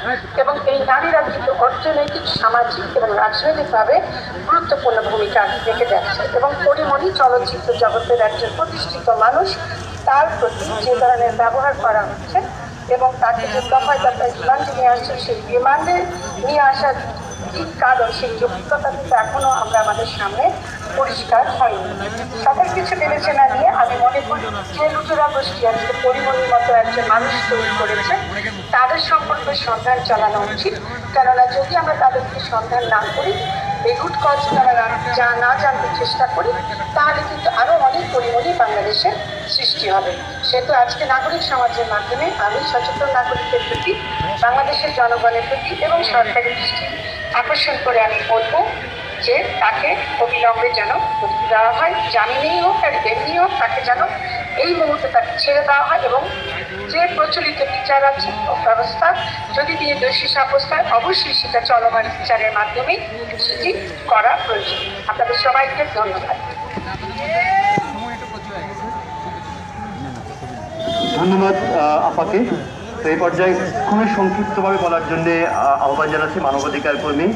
এবং এই নারীরা কিন্তু অর্থনৈতিক, সামাজিক এবং রাজনৈতিকভাবে গুরুত্বপূর্ণ ভূমিকা রেখে যাচ্ছে এবং পরিমণি চলচ্চিত্র জগতের একজন প্রতিষ্ঠিত মানুষ। তার প্রতি যে ধরনের ব্যবহার করা হচ্ছে এবং তাকে যে দফায় দফায় রিমান্ডে নিয়ে আসছে, সেই রিমান্ডে নিয়ে আসার কি কারণ, সেই যৌক্তিকতা কিন্তু এখনো আমরা আমাদের সামনে পরিষ্কার হয়নি। সকল কিছু বিবেচনা নিয়ে আমি মনে করি যে লুটেরা গোষ্ঠী আজকে পরিমণির মতো একজন মানুষ তৈরি করেছে, তাদের সম্পর্কে সন্ধান চালানো উচিত। কেননা যদি আমরা তাদেরকে সন্ধান না করি, এই রুট কজ তারা না জানতে চেষ্টা করি, তাহলে কিন্তু আরও অনেক পরিমণি বাংলাদেশে সৃষ্টি হবে। সেহেতু আজকে নাগরিক সমাজের মাধ্যমে আমি সচেতন নাগরিকের প্রতি, বাংলাদেশের জনগণের প্রতি এবং সরকারি দৃষ্টি আকর্ষণ করে আমি বলবো যে তাকে অবিলম্বে যেন মুক্তি দেওয়া হয়, জামিনেই হোক আর এমনি হোক, তাকে যেন এই মুহূর্তে তাকে ছেড়ে দেওয়া হয় এবং যে প্রচলিত বিচার আছে ব্যবস্থা, যদি তিনি দোষী সাব্যস্ত হয়, অবশ্যই সেটা চলমান বিচারের মাধ্যমেই সেটি করা প্রয়োজন। আপনাদের সবাইকে ধন্যবাদ। ধন্যবাদ আপাকে। তো এই পর্যায়ে খুবই সংক্ষিপ্তভাবে বলার জন্য আহ্বান জানাচ্ছি মানবাধিকার কর্মী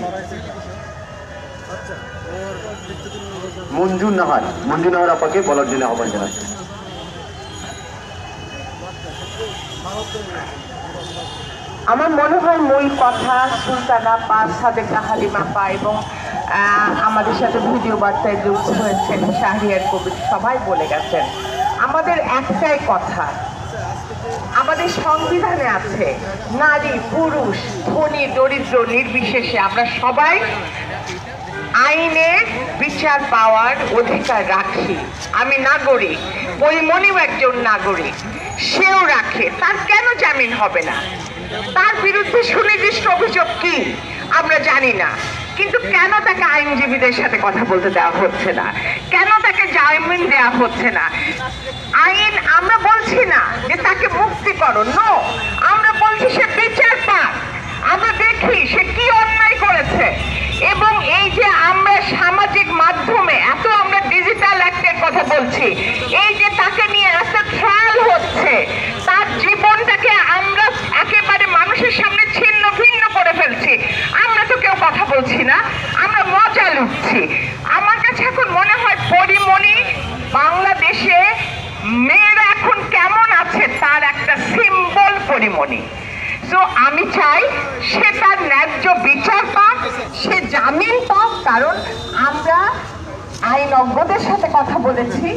মঞ্জু নাহার আপাকে বলার জন্য আহ্বান জানাচ্ছি। আমার মনে হয় মূল কথা সুলতানা পা, সাদেকা হালিমা পা এবং আমাদের সাথে ভিডিও বার্তায় যুক্ত হয়েছেন শাহরিয়ার কবির, সবাই বলে গেছেন। আমাদের একটাই কথা, আমাদের সংবিধানে আছে নারী পুরুষ ধনী দরিদ্র নির্বিশেষে আমরা সবাই আইনে বিচার পাওয়ার অধিকার রাখি। আমি নাগরিক, পরিমণিও একজন নাগরিক, সেও রাখে। তার কেন জামিন হবে না? তার বিরুদ্ধে সুনির্দিষ্ট অভিযোগ কি আমরা জানি না, কিন্তু কেন তাকে আইনজীবীদের সাথে কথা বলতে দেওয়া হচ্ছে না? কেন তাকে জামিন দেওয়া হচ্ছে না? আইন আমরা বলছি না যে তাকে মুক্তি করো, নো, আমরা বলছি সে বিচার পাক। আমরা দেখি সে কি অন্যায় করেছে এবং এই যে আমরা সামাজিক মাধ্যমে এত আমরা ডিজিটাল অ্যাক্টের কথা বলছি, এই যে তাকে নিয়ে এত ট্রায়াল হচ্ছে, তার জীবনটাকে আমরা একেবারে মানুষের সামনে ছিন্ন ভিন্ন করে ফেলছি। আমরা তো কেউ কথা বলছি না, আমরা মজা লুটছি। আমার কাছে এখন মনে হয় পরিমণি বাংলাদেশে মেয়েরা এখন কেমন আছে তার একটা সিম্বল পরিমণি। তো আমি চাই সে তার ন্যায্য বিচার পাক, সে জামিন পাক, কারণ আমরা আইনজ্ঞদের সাথে কথা বলেছি,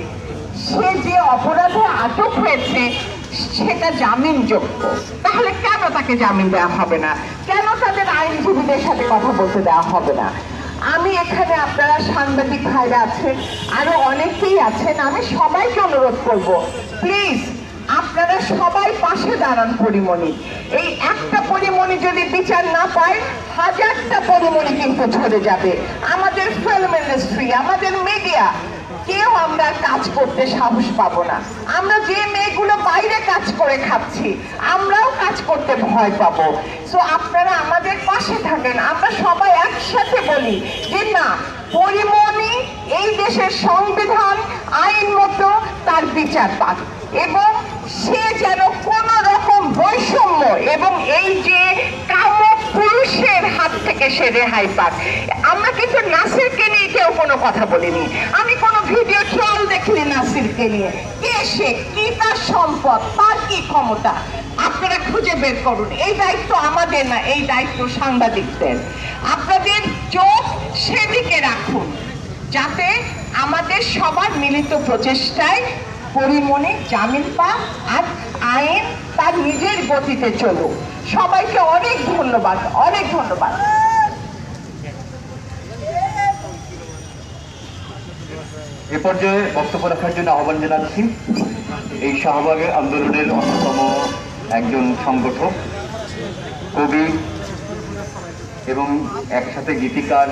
সে যে অপরাধে আটক হয়েছে সেটা জামিনযোগ্য। তাহলে কেন তাকে জামিন দেওয়া হবে না? কেন তাদের আইনজীবীদের সাথে কথা বলতে দেওয়া হবে না? আমি এখানে, আপনারা সাংবাদিক ভাইরা আছেন, আরো অনেকেই আছেন, আমি সবাইকে অনুরোধ করব, প্লিজ আপনারা সবাই পাশে দাঁড়ান পরিমণি। এই একটা পরিমণি যদি বিচার না পায়, হাজারটা পরিমণি কিন্তু ঝরে যাবে। আমাদের ফিল্ম ইন্ডাস্ট্রি, আমাদের মিডিয়া, কেউ আমরা কাজ করতে সাহস পাবো না। আমরা যে মেয়েগুলো বাইরে কাজ করে খাচ্ছি, আমরাও কাজ করতে ভয় পাবো। সো আপনারা আমাদের পাশে থাকেন। আমরা সবাই একসাথে বলি যে না, পরিমণি এই দেশের সংবিধান আইন মতো তার বিচার পাক, এবং সে যেন কোন রকম বৈষম্য এবং এই যে কামক পুরুষের হাত থেকে সে রেহাই পাক। আমরা কিন্তু নাসিরকে নিয়ে কেউ কোনো কথা বলিনি, আমি কোনো ভিডিও ট্রল দেখিনি নাসিরকে নিয়ে। কে সে, কি তার সম্পদ, তার কি ক্ষমতা, আপনারা খুঁজে বের করুন। এই দায়িত্ব আমাদের না, এই দায়িত্ব সাংবাদিকদের। আপনাদের চোখ সেদিকে রাখুন, যাতে আমাদের সবার মিলিত প্রচেষ্টায় পরিমণি জামিন পাক আর আইন তার নিজের গতিতে চলুক। সবাইকে অনেক ধন্যবাদ, অনেক ধন্যবাদ। এ পর্যায়ে বক্তব্য রাখার জন্য আহ্বান জানাচ্ছি এই শাহবাগের আন্দোলনের অন্যতম একজন সংগঠক, কবি এবং একসাথে গীতিকার,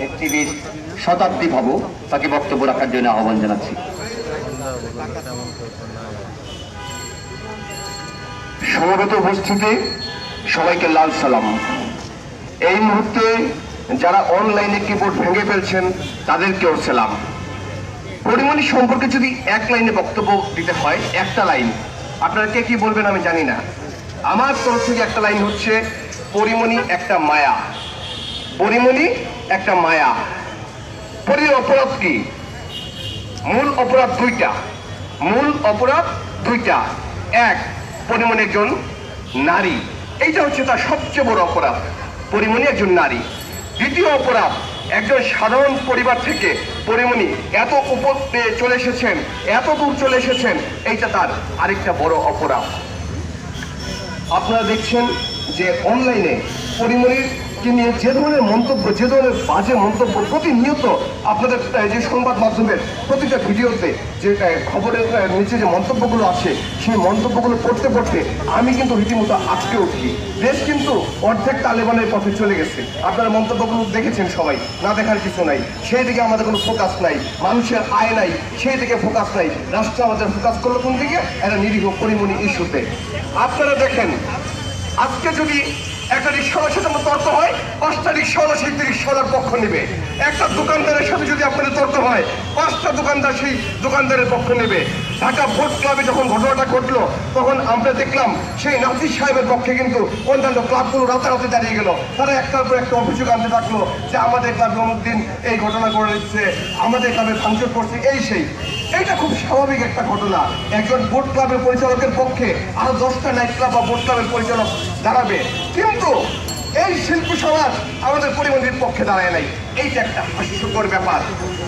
অ্যাক্টিভিস্ট শতাব্দী বাবু, তাকে বক্তব্য রাখার জন্য আহ্বান জানাচ্ছি। সমবেত উপস্থিতি সবাইকে লাল সালাম। এই মুহূর্তে যারা অনলাইনে কিবোর্ড ভেঙে ফেলছেন তাদেরকেও সালাম। পরিমণি সম্পর্কে যদি এক লাইনে বক্তব্য দিতে হয়, একটা লাইন, আপনারা কে কি বলবেন আমি জানি না, আমার তরফ থেকে একটা লাইন হচ্ছে, পরিমণি একটা মায়া। পরিমণি একটা মায়া। পরির অপরাধ কি? মূল অপরাধ দুইটা, মূল অপরাধ দুইটা। এক, পরিমণি একজন নারী, এইটা হচ্ছে তার সবচেয়ে বড় অপরাধ, পরিমণি একজন নারী। দ্বিতীয় অপরাধ, একজন সাধারণ পরিবার থেকে পরিমণি এত উপর চলে এসেছেন, এত দূর চলে এসেছেন, এইটা তার আরেকটা বড় অপরাধ। আপনারা দেখছেন যে অনলাইনে পরিমণির নিয়ে যে ধরনের মন্তব্য, যে ধরনের বাজে মন্তব্য প্রতিনিয়ত আপনাদের যে সংবাদ মাধ্যমের প্রতিটা ভিডিওতে যে খবরের নিচে যে মন্তব্যগুলো আছে, সেই মন্তব্যগুলো পড়তে পড়তে আমি কিন্তু রীতিমতো আটকে উঠি। দেশ কিন্তু অর্ধেক তালেবানের পথে চলে গেছে। আপনারা মন্তব্যগুলো দেখেছেন সবাই, না দেখার কিছু নাই। সেই দিকে আমাদের কোনো ফোকাস নাই, মানুষের আয় নাই, সেই দিকে ফোকাস নাই। রাষ্ট্র আমাদের ফোকাস করলো কোন দিকে? একটা নিরীহ পরিমণি ইস্যুতে। আপনারা দেখেন, আজকে যদি একটা রিক্সাওয়ালার সাথে আমার তর্ক হয়, 5টা রিক্সাওয়ালা সেই রিক্সাওয়ালার পক্ষ নেবে। একটা দোকানদারের সাথে যদি আপনাদের তর্ক হয়, 5টা দোকানদার সেই দোকানদারের পক্ষ নেবে। ঢাকা ভোট ক্লাবে যখন ঘটনাটা ঘটলো, তখন আমরা দেখলাম সেই নাসির সাহেবের পক্ষে কিন্তু অন্যান্য ক্লাবগুলো রাতারাতি দাঁড়িয়ে গেল। তারা একটার পর একটা অভিযোগ আনতে থাকলো যে আমাদের ক্লাবে অমুক দিন এই ঘটনা করে দিচ্ছে, আমাদের ক্লাবে ভাঙচুর করছে, এই সেই। এইটা খুব স্বাভাবিক একটা ঘটনা। একজন বোট ক্লাবের পরিচালকের পক্ষে আরো 10টা নাইট ক্লাব বা বোট ক্লাবের পরিচালক দাঁড়াবে, কিন্তু এই শিল্পী সমাজ আমাদের পরিমণির পক্ষে দাঁড়ায় নাই। এইটা একটা হাস্যকর ব্যাপার।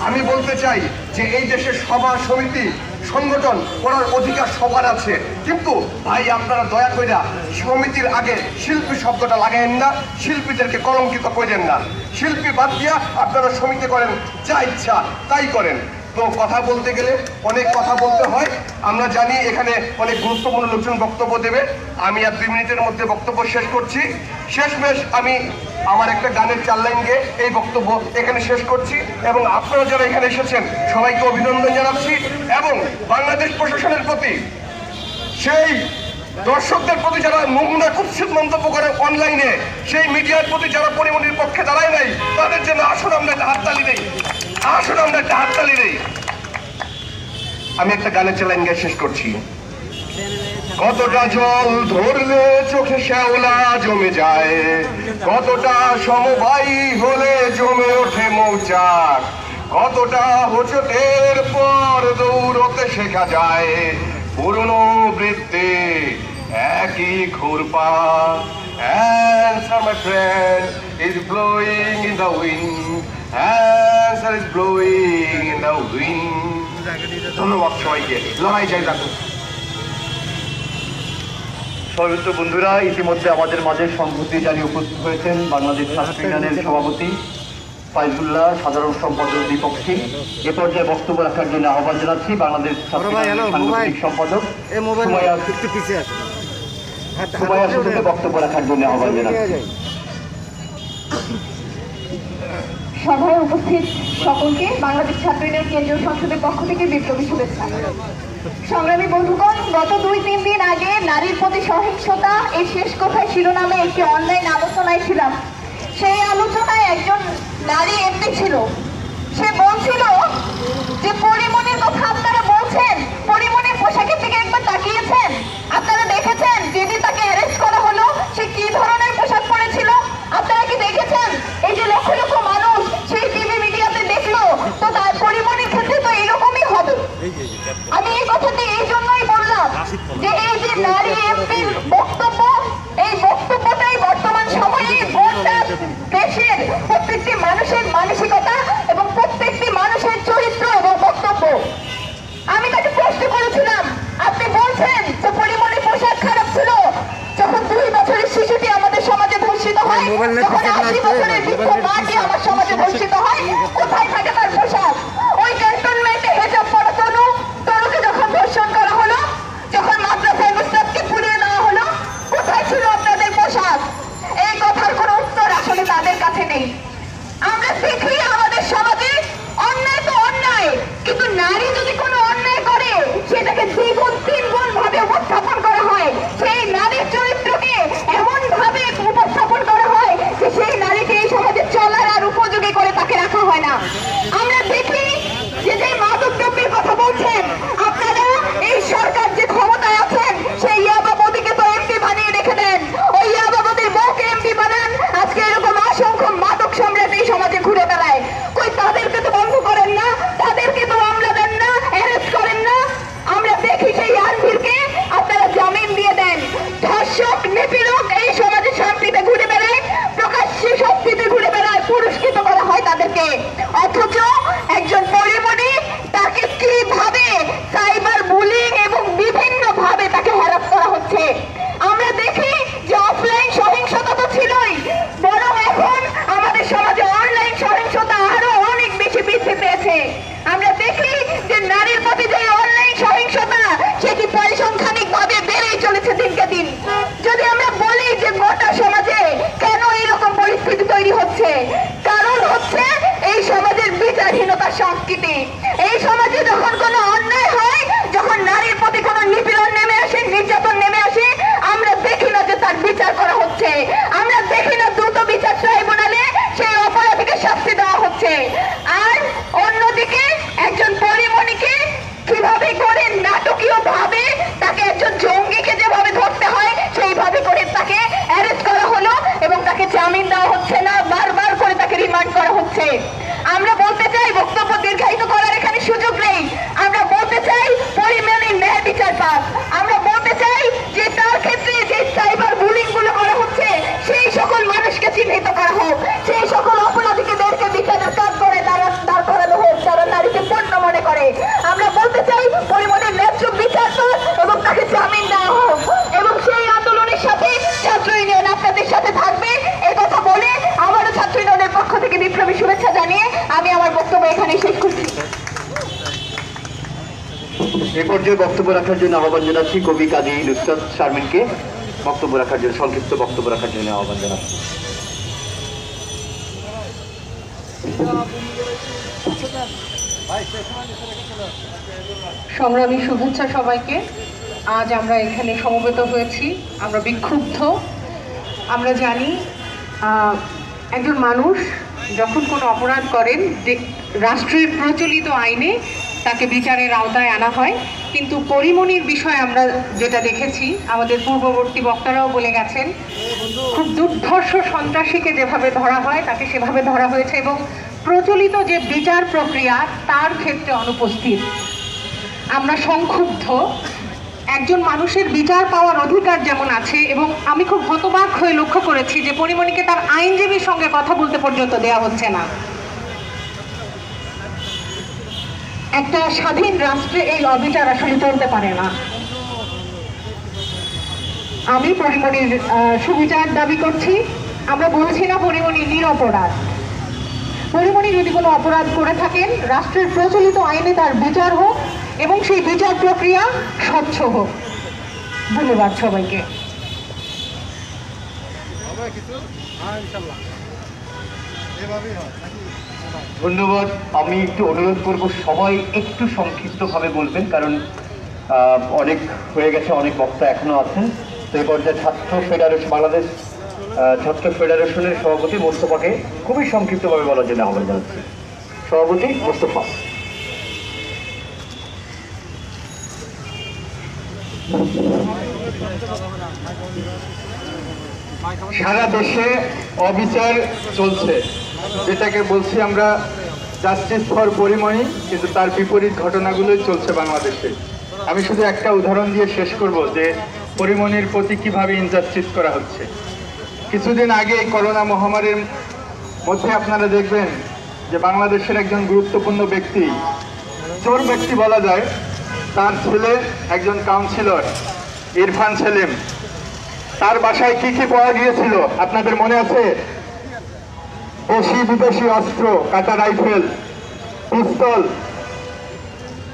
আমি বলতে চাই যে এই দেশের সভা সমিতি সংগঠন করার অধিকার সবার আছে, কিন্তু ভাই আপনারা দয়া করে সমিতির আগে শিল্পী শব্দটা লাগাইন না, শিল্পীদেরকে কলঙ্কিত করেন না। শিল্পী বাদ দিয়া আপনারা সমিতি করেন, যা ইচ্ছা তাই করেন। তো কথা বলতে গেলে অনেক কথা বলতে হয়, আমরা জানি এখানে অনেক গুরুত্বপূর্ণ লোকজন বক্তব্য দেবে। আমি আর 2 মিনিটের মধ্যে বক্তব্য শেষ করছি। শেষমেশ আমি আমার একটা গানের 4 লাইন গেয়ে এই বক্তব্য এখানে শেষ করছি, এবং আপনারা যারা এখানে এসেছেন সবাইকে অভিনন্দন জানাচ্ছি, এবং বাংলাদেশ প্রশাসনের প্রতি, সেই দর্শকদের প্রতি যারা নোংরা কুৎসিত মন্তব্য করে অনলাইনে, সেই মিডিয়ার প্রতি যারা পরিমণির পক্ষে দাঁড়ায় নাই, তাদের জন্য আসুন আমরা একটা হাততালি দেই, আসুন আমরা একটা হাততালি দেই। আমি একটা গানের চ্যালেঞ্জ গিয়ে শেষ করছি। কতটা জল ধরলে চোখে শ্যাওলা জমে যায়, কতটা সমবায়ী হলে জমে ওঠে মৌচাক, কতটা হোঁচটের পর দৌড়তে শেখা যায়, পুরনো বৃত্তে একই ঘুরপাক। Answer my friend is blowing in the wind, answer is blowing in the wind. ধন্যবাদ সবাইকে, লড়াই চাই থাকুক। সর্বত্র বন্ধুরা, ইতিমধ্যে আমাদের মাঝে সংহতি জানিয়ে উপস্থিত হয়েছেন বাংলাদেশ ছাত্র ইউনিয়নের সভাপতি ফাইজুল্লাহ, সাধারণ সম্পাদক দীপক সিং। এ পর্যায়ে বক্তব্য রাখার জন্য আহ্বান জানাচ্ছি বাংলাদেশ ছাত্র ইউনিয়নের সাংগঠনিক সম্পাদক সুমাইয়া সুদুকে বক্তব্য রাখার জন্য আহ্বান জানাচ্ছি। সভায় উপস্থিত সকলকে বাংলাদেশ ছাত্র ইউনিয়ন কেন্দ্রীয় সংসদের পক্ষ থেকে বিপ্লবী শুভেচ্ছা। সংগ্রামী বন্ধুগণ, গত 2-3 দিন আগে নারীর প্রতি সহিংসতা এই শেষ কথায় শিরোনামে একটি অনলাইন আলোচনায় ছিলাম। সেই আলোচনায় একজন নারী এমপি ছিল। সে বলছিল যে পরিমণির কথা আপনারা বলছেন, পরিমণির পোশাকের দিকে একবার তাকিয়েছেন? আপনারা দেখেছেন যেদিন তাকে অ্যারেস্ট করা হলো সে কি ধরনের পোশাক পরেছিল? আপনারা কি দেখেছেন? এই যে লক্ষ লক্ষ মানুষ সেই টিভি মিডিয়াতে দেখলো, তো তার পরিমণির ক্ষেত্রে তো এরকমই হবে। আমি এই কথাটি এই জন্যই বললাম যে এই যে নারী এমপির বক্তব্য, এই বক্তব্যটাই বর্তমান সময়ে গোটা দেশের প্রত্যেকটি মানুষের মানসিকতা এবং প্রত্যেকটি মানুষের চরিত্র এবং বক্তব্য। আমি তাকে প্রশ্ন করেছিলাম, আপনি বলছেন যে পরিমণির পোশাক খারাপ ছিল। যখন 2 বছরের শিশুটি আমাদের সমাজে ধর্ষিত হয়, যখন 80 বছরের বৃদ্ধ মাটি আমার সমাজে ধর্ষিত হয়, কোথায় থাকে তার পোশাক? ওই ক্যান্টনমেন্টে হেজাব পরা তরুকে যখন ধর্ষণ করা হলো, যখন মাদ্রাসায় মুস্তাদকে পুড়িয়ে দেওয়া হলো, কোথায় ছিল আপনাদের পোশাক? এই কথার কোনো উত্তর আসলে তাদের কাছে নেই। আমরা দেখি আমাদের সমাজে অন্যায় তো অন্যায়, কিন্তু নারী যদি কোনো অন্যায় করে সেটাকে 2-3 গুণ ভাবে উপস্থাপন করা হয়। সেই নারীর চরিত্রকে এমন ভাবে উপস্থাপন করা হয় যে সেই নারীকে এই সমাজে চলার আর উপযোগী করে তাকে রাখা হয় না। আমরা দেখি যে মাদক দ্রব্যের কথা বলছেন আপনারা, এই সরকার যে ক্ষমতায় আছেন সেই ইয়াবা মোদিকে তো এমপি বানিয়ে রেখে দেন। ওই ইয়াবা মোদির বউকে এমপি বানান, আজকে এরকম অসংখ্য মাদক সম্রাট এই সমাজে ঘুরে বেড়ায়। কই তাদেরকে তো বন্ধ করেন না, তাদেরকে তো মামলা দেন না, অ্যারেস্ট করেন না। আমরা দেখি সেই আনভিরকে আপনারা জামিন দিয়ে দেন। ধর্ষক নিপীড়ক এই সমাজে শান্তিতে ঘুরে বেড়ায়, প্রকাশ্যে শক্তিতে ঘুরে বেড়ায়, পুরস্কৃত করা হয় তাদেরকে। অথচ একজন পরিমণি, তাকে কিভাবে সাইবার বুলিং এবং বিভিন্ন ভাবে তাকে হ্যারাস করা হচ্ছে। আমরা দেখি যে অফলাইন সহিংসতা তো ছিলই, বরং এখন আমাদের সমাজে অনলাইন সহিংসতা আরো অনেক বেশি বৃদ্ধি পেয়েছে। আমরা দেখি যে নারীর প্রতি যে অনলাইন সহিংসতা সেটি পরিসংখ্যানিক ভাবে বেড়েই চলেছে দিনকে দিন। যদি আমরা বলি যে গোটা সমাজে কেন এরকম পরিস্থিতি তৈরি হচ্ছে, কারণ হচ্ছে এই সমাজের বিচারহীনতার সংস্কৃতি। এই সমাজে যখন কোনো অন্যায় হয়, যখন নারীর প্রতি কোনো নিপীড়ন নেমে আসে, নির্যাতন নেমে আসে, আমরা দেখি না যে তার বিচার করা হচ্ছে। আমরা দেখি না দ্রুত বিচার ট্রাইব্যুনালে সেই অপরাধীকে শাস্তি দেওয়া হচ্ছে। আর অন্যদিকে একজন পরিমণিকে কিভাবে করে নাটকীয় ভাবে তাকে একজন জঙ্গিকে যেভাবে ধরতে হয় সেইভাবে করে তাকে অ্যারেস্ট করা হলো এবং তাকে জামিন দেওয়া হচ্ছে না, বারবার করে তাকে রিমান্ড করা হচ্ছে। আমরা বলতে চাই, বক্তব্য দীর্ঘায়িত করার এখানে সুযোগ নেই, আমরা বলতে চাই পরিমণির ন্যায় বিচার পাক। আমরা বলতে চাই যে তার ক্ষেত্রে যে সাইবার বুলিং গুলো করা হচ্ছে সেই সকল মানুষকে চিহ্নিত করা হোক, সেই সকল অপরাধীদেরকে বিচারের কাজ করে দাঁড় করানো হোক যারা নারীকে পণ্য মনে করে। আমরা বলতে চাই পরিমণির ন্যায্য বিচার পাক এবং তাকে জামিন দেওয়া হোক, এবং সেই আন্দোলনের সাথে ছাত্র ইউনিয়ন আপনাদের সাথে থাকবে। এই কথা বলে আমারও ছাত্র ইউনিয়নের পক্ষ থেকে বিপ্লবী শুভেচ্ছা জানিয়ে আমি আমার বক্তব্য এখানে শেষ করছি। এ পর্যায়ে বক্তব্য রাখার জন্য আহ্বান জানাচ্ছি কবি কাজী নুসরাত শারমিনকে বক্তব্য রাখার জন্য, সংক্ষিপ্ত বক্তব্য রাখার জন্য আহ্বান জানাচ্ছি। সংগ্রামী শুভেচ্ছা সবাইকে। আজ আমরা এখানে সমবেত হয়েছি, আমরা বিক্ষুব্ধ। আমরা জানি একজন মানুষ যখন কোনো অপরাধ করেন রাষ্ট্রের প্রচলিত আইনে তাকে বিচারের আওতায় আনা হয়, কিন্তু পরিমণির বিষয়ে আমরা যেটা দেখেছি, আমাদের পূর্ববর্তী বক্তারাও বলে গেছেন, খুব দুর্ধর্ষ সন্ত্রাসীকে যেভাবে ধরা হয় তাকে সেভাবে ধরা হয়েছে এবং প্রচলিত যে বিচার প্রক্রিয়া তার ক্ষেত্রে অনুপস্থিত। আমরা সংক্ষুব্ধ। একজন মানুষের বিচার পাওয়ার অধিকার যেমন আছে, এবং আমি খুব হতবাক হয়ে লক্ষ্য করেছি যে পরিমণিকে তার আইনজীবীর সঙ্গে কথা বলতে পর্যন্ত দেওয়া হচ্ছে না। একটা স্বাধীন রাষ্ট্রে এই অবিচার আসলে চলতে পারে না। আমি পরিমণির সুবিচার দাবি করছি। আমরা বলছি না পরিমণি নিরপরাধ। পরিমণি যদি কোনো অপরাধ করে থাকেন, রাষ্ট্রের প্রচলিত আইনে তার বিচার হোক এবং সেই বিচার প্রক্রিয়া স্বচ্ছ হোক। ধন্যবাদ সবাইকে। ধন্যবাদ। আমি একটু অনুরোধ করব সবাই একটু সংক্ষিপ্তভাবে বলবেন, কারণ অনেক হয়ে গেছে, অনেক বক্তা এখনো আছেন। তো এই পর্যায়ে ছাত্র ফেডারেশন, বাংলাদেশ ছাত্র ফেডারেশনের সভাপতি মোস্তফাকে খুবই সংক্ষিপ্তভাবে বলার জন্য আহ্বান জানাচ্ছি। সভাপতি মোস্তফা। সারা দেশে অবিচার চলছে, যেটাকে বলছি আমরা জাস্টিস ফর পরিমণি, কিন্তু তার বিপরীত ঘটনাগুলোই চলছে বাংলাদেশে। আমি শুধু একটা উদাহরণ দিয়ে শেষ করব যে পরিমণির প্রতি কিভাবে ইনজাস্টিস করা হচ্ছে। কিছুদিন আগে এই করোনা মহামারীর মধ্যে আপনারা দেখবেন যে বাংলাদেশের একজন গুরুত্বপূর্ণ ব্যক্তি, চোর ব্যক্তি বলা যায়, তার ছেলে একজন কাউন্সিলর ইরফান সেলিম, তার বাসায় কি কি পাওয়া গিয়েছিল আপনাদের মনে আছে? দেশি বিদেশি অস্ত্র, কাটা রাইফেল, পিস্তল,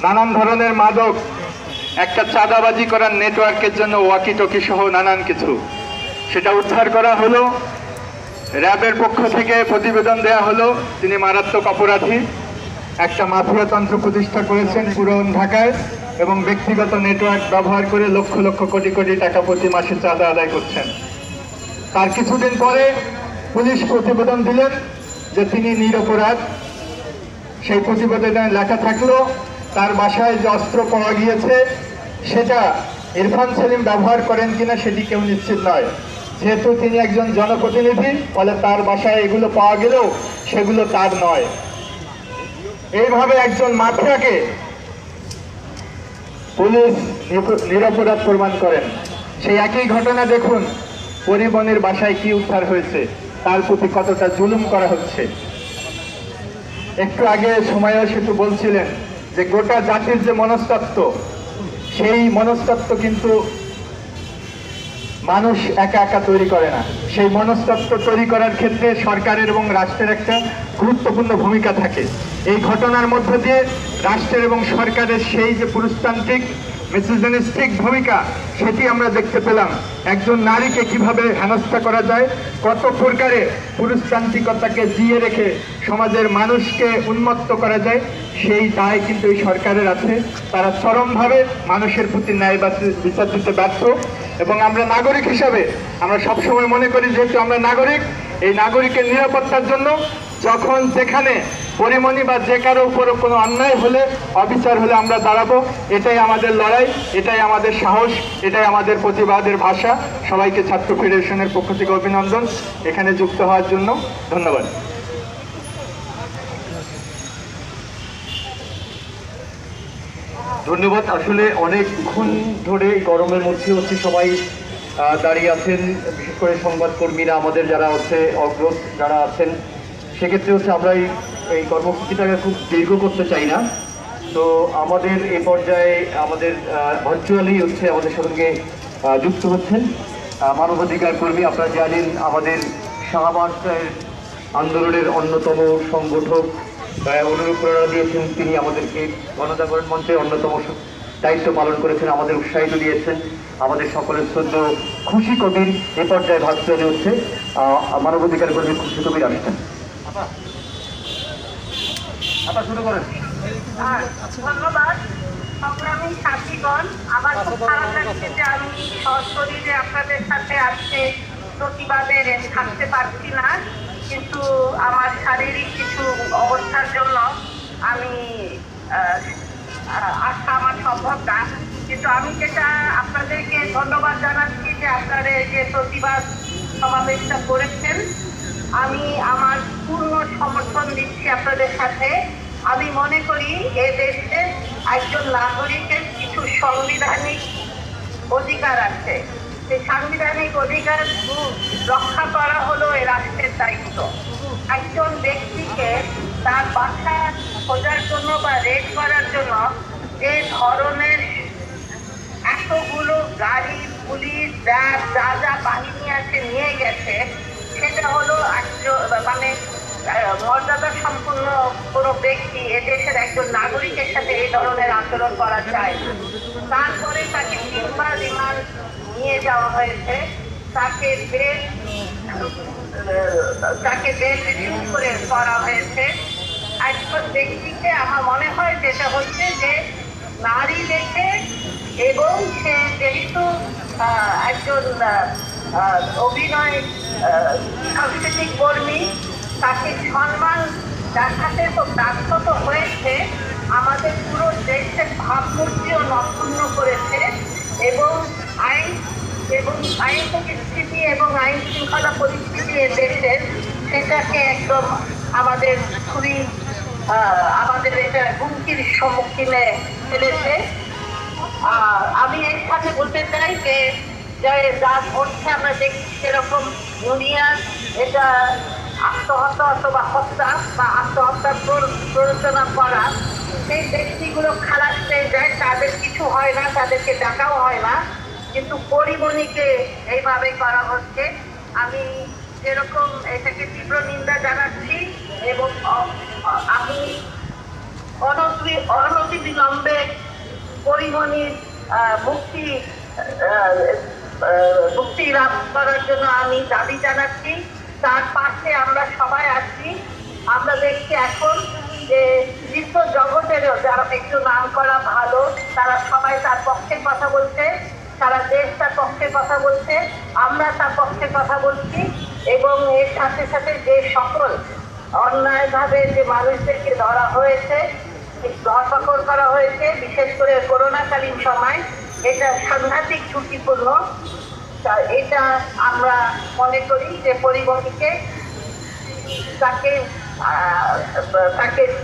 নানান ধরনের মাদক, একটা চাঁদাবাজি করার নেটওয়ার্কের জন্য ওয়াকি টকি সহ নানান কিছু। সেটা উদ্ধার করা হলো। র্যাবের পক্ষ থেকে প্রতিবেদন দেয়া হলো তিনি মারাত্মক অপরাধী, একটা মাফিয়াতন্ত্র প্রতিষ্ঠা করেছেন পুরান ঢাকায় এবং ব্যক্তিগত নেটওয়ার্ক ব্যবহার করে লক্ষ লক্ষ কোটি কোটি টাকা প্রতি মাসে চাঁদা আদায় করছেন। তার কিছুদিন পরে পুলিশ প্রতিবেদন দিলেন যে তিনি নিরপরাধ। সেই প্রতিবেদনে লেখা থাকলো তার বাসায় যে অস্ত্র পাওয়া গিয়েছে সেটা ইরফান সেলিম ব্যবহার করেন কিনা সেটি কেউ নিশ্চিত নয়। যেহেতু তিনি একজন জনপ্রতিনিধি, ফলে তার বাসায় এগুলো পাওয়া গেলেও সেগুলো তার নয়। এইভাবে একজন মাফিয়াকে পুলিশ নিরপরাধ প্রমাণ করেন। সেই একই ঘটনা দেখুন পরিবহনের বাসায় কি উদ্ধার হয়েছে, তার প্রতি কতটা জুলুম করা হচ্ছে। একটু আগে সময়ও সেতু বলছিলেন যে গোটা জাতির যে মনস্তত্ত্ব, সেই মনস্তত্ত্ব কিন্তু মানুষ একা একা তৈরি করে না। সেই মনস্তত্ত্ব তৈরি করার ক্ষেত্রে সরকারের এবং রাষ্ট্রের একটা গুরুত্বপূর্ণ ভূমিকা থাকে। এই ঘটনার মধ্য দিয়ে রাষ্ট্রের এবং সরকারের সেই যে পুরুষতান্ত্রিক মিসোজিনিস্টিক ভূমিকা সেটি আমরা দেখতে পেলাম। একজন নারীকে কিভাবে হেনস্থা করা যায়, কত প্রকারে পুরুষতান্ত্রিকতাকে জিয়ে রেখে সমাজের মানুষকে উন্মত্ত করা যায়, সেই দায় কিন্তু এই সরকারের আছে। তারা চরমভাবে মানুষের প্রতি ন্যায় বিচার দিতে ব্যর্থ। এবং আমরা নাগরিক হিসাবে আমরা সবসময় মনে করি, যেহেতু আমরা নাগরিক, এই নাগরিকের নিরাপত্তার জন্য যখন যেখানে পরিমণি বা যে কারো উপরে কোনো অন্যায় হলে, অবিচার হলে আমরা দাঁড়াবো। এটাই আমাদের লড়াই, এটাই আমাদের সাহস, এটাই আমাদের প্রতিবাদের ভাষা। সবাইকে ছাত্র ফেডারেশনের পক্ষ থেকে অভিনন্দন এখানে যুক্ত হওয়ার জন্য। ধন্যবাদ। ধন্যবাদ। আসলে অনেকক্ষণ ধরে গরমের মধ্যে হচ্ছে সবাই দাঁড়িয়ে আছেন, বিশেষ করে সংবাদকর্মীরা আমাদের যারা হচ্ছে অগ্রজ যারা আছেন। সেক্ষেত্রে হচ্ছে আমরা এই কর্মসূচিটাকে খুব দীর্ঘ করতে চাই না। তো আমাদের এই পর্যায়ে আমাদের ভার্চুয়ালি হচ্ছে আমাদের সঙ্গে যুক্ত হচ্ছেন মানবাধিকার কর্মী। আপনারা জানেন আমাদের শাহবাগ আন্দোলনের অন্যতম সংগঠক, অনুপ্রেরণা দিয়েছেন তিনি, আমাদেরকে গণজাগরণ মঞ্চের অন্যতম দায়িত্ব পালন করেছেন, আমাদের উৎসাহিত দিয়েছেন। আমাদের সকলের শ্রদ্ধ খুশি কবির এ পর্যায়ে ভার্চুয়ালি হচ্ছে মানবাধিকার কর্মী খুশি কবির আসছেন। শুরু করেন। ধন্যবাদ সংগ্রামী সাথীগণ। আমার খুব খারাপ লাগছে যে আমি সশরীরে আপনাদের সাথে আজকে প্রতিবাদে থাকতে পারছি না, কিন্তু আমার শারীরিক কিছু অবস্থার জন্য আমি আসা আমার সম্ভব না। কিন্তু আমি যেটা আপনাদেরকে ধন্যবাদ জানাচ্ছি যে আপনারা যে প্রতিবাদ সমাবেশটা করেছেন, আমি আমার পূর্ণ সমর্থন দিচ্ছি আপনাদের সাথে। আমি মনে করি এ দেশে একজন নাগরিকের কিছু সাংবিধানিক অধিকার আছে। সেই সাংবিধানিক অধিকার রক্ষা করা হলো এ রাষ্ট্রের দায়িত্ব। একজন ব্যক্তিকে তার বাসা খোঁজার জন্য বা রেড করার জন্য যে ধরনের এতগুলো গাড়ি পুলিশ র্যাব যা যা বাহিনী আছে নিয়ে গেছে, সেটা হলো মানে মর্যাদা সম্পন্ন কোনো ব্যক্তি এদেশের একজন নাগরিকের সাথে এই ধরনের আচরণ করা চায় না। তারপরে তাকে 3 বার রিমান্ড নিয়ে যাওয়া হয়েছে, তাকে বেল রিলিজ করা হয়েছে। একজন ব্যক্তিকে আমার মনে হয় যেটা হচ্ছে যে নারী দেখে এবং সে যেহেতু একজন অভিনয় সাংস্কৃতিক কর্মী, তাকে সম্মান দেখাতে তো ব্যর্থ হয়েছে, আমাদের পুরো দেশের ভাবমূর্তিও নক্ষুণ্ণ করেছে এবং আইন পরিস্থিতি এবং আইন শৃঙ্খলা পরিস্থিতি দেশের সেটাকে একদম আমাদের এটা হুমকির সম্মুখীনে ফেলেছে। আমি এর সাথে বলতে চাই যে যা ঘটছে আমরা দেখছি সেরকম দুনিয়া এটা আত্মহত্যা অথবা হত্যা বা আত্মহত্যার প্ররোচনা করা, সেই ব্যক্তিগুলো খালাস পেয়ে যায়, তাদের কিছু হয় না, তাদেরকে ডাকাও হয় না, কিন্তু পরিমণিকে এইভাবে করা হচ্ছে। আমি যেরকম এটাকে তীব্র নিন্দা জানাচ্ছি এবং আমি অনতিবিলম্বে পরিমণির মুক্তি লাভ করার জন্য আমি দাবি জানাচ্ছি। তার পাশে আমরা সবাই আছি। আমরা দেখছি এখন যে বিশ্ব জগতেরও যারা একটু নাম করা ভালো, তারা সবাই তার পক্ষে কথা বলছে, সারা দেশ তার পক্ষে কথা বলছে, আমরা তার পক্ষে কথা বলছি এবং এর সাথে সাথে যে সকল অন্যায়ভাবে যে মানুষদেরকে ধরা হয়েছে, ধরপাকড় করা হয়েছে, বিশেষ করে করোনাকালীন সময়, এটা সাংঘাতিক ঝুঁকিপূর্ণ। এটা আমরা মনে করি যে পরিবহনকে তাকে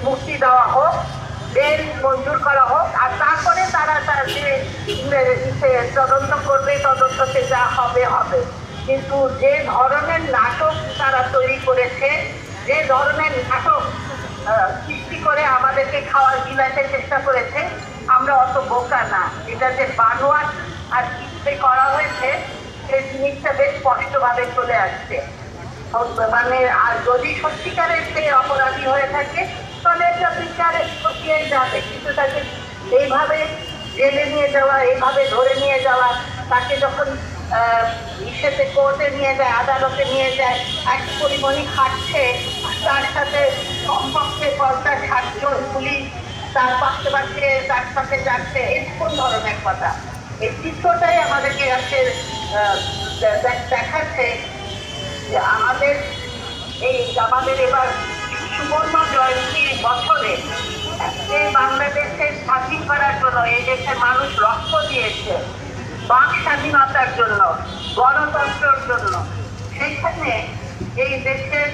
মুক্তি দেওয়া হোক, বেল মঞ্জুর করা হোক, আর তারপরে তারা তার যে তদন্ত করবে, তদন্ততে যা হবে হবে। কিন্তু যে ধরনের নাটক তারা তৈরি করেছে, যে ধরনের নাটক সৃষ্টি করে আমাদেরকে খাওয়ার গিলাতে চেষ্টা করেছে, আমরা অত বোকা না। এটা যে বানোয়াট আর কিভাবে করা হয়েছে সেই জিনিসটা বেশ স্পষ্টভাবে চলে আসছে। মানে আর যদি সত্যিকারের সে অপরাধী হয়ে থাকে তাহলে এটা বিচারের প্রক্রিয়ায় যাবে, কিন্তু তাকে এইভাবে জেলে নিয়ে যাওয়া, এইভাবে ধরে নিয়ে যাওয়া, তাকে যখন কোর্টে নিয়ে যায়, আদালতে নিয়ে যায়, এক পরিমণি খাটছে, তার সাথে কমপক্ষে 50-60 জন পুলিশ তার পাশে পাশে তার সাথে যাচ্ছে, এই কোন ধরনের কথা? এই চিত্রটাই আমাদেরকে আজকে দেখাচ্ছে যে আমাদের এবার সুবর্ণ জয়ন্তীর বছরে এই বাংলাদেশের স্বাধীন করার জন্য এই দেশের মানুষ রক্ত দিয়েছে, বাক স্বাধীনতার জন্য, গণতন্ত্রের জন্য। সেখানে এই দেশের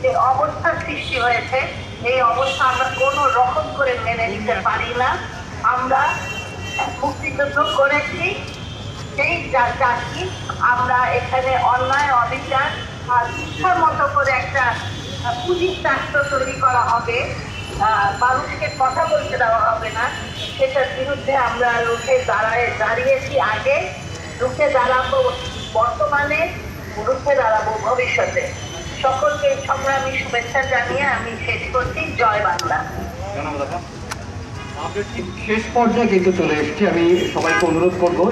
যে অবস্থা সৃষ্টি হয়েছে, এই অবস্থা আমরা কোনো রকম করে মেনে নিতে পারি না। আমরা মুক্তিযুদ্ধ করেছি, সেই জাতি আমরা এখানে অন্যায় অবিচার আর ইচ্ছার মতো করে একটা পুলিশ রাষ্ট্র তৈরি করা হবে, মানুষকে কথা বলতে দেওয়া হবে না, সেটার বিরুদ্ধে আমরা দাঁড়িয়েছি আগে, রুখে দাঁড়াবো বর্তমানে, রুখে দাঁড়াবো ভবিষ্যতে। সকলকে সংগ্রামী শুভেচ্ছা জানিয়ে আমি শেষ করছি। জয় বাংলা। আমরা ঠিক শেষ পর্যায়ে কিন্তু চলে এসেছি। আমি সবাইকে অনুরোধ করবো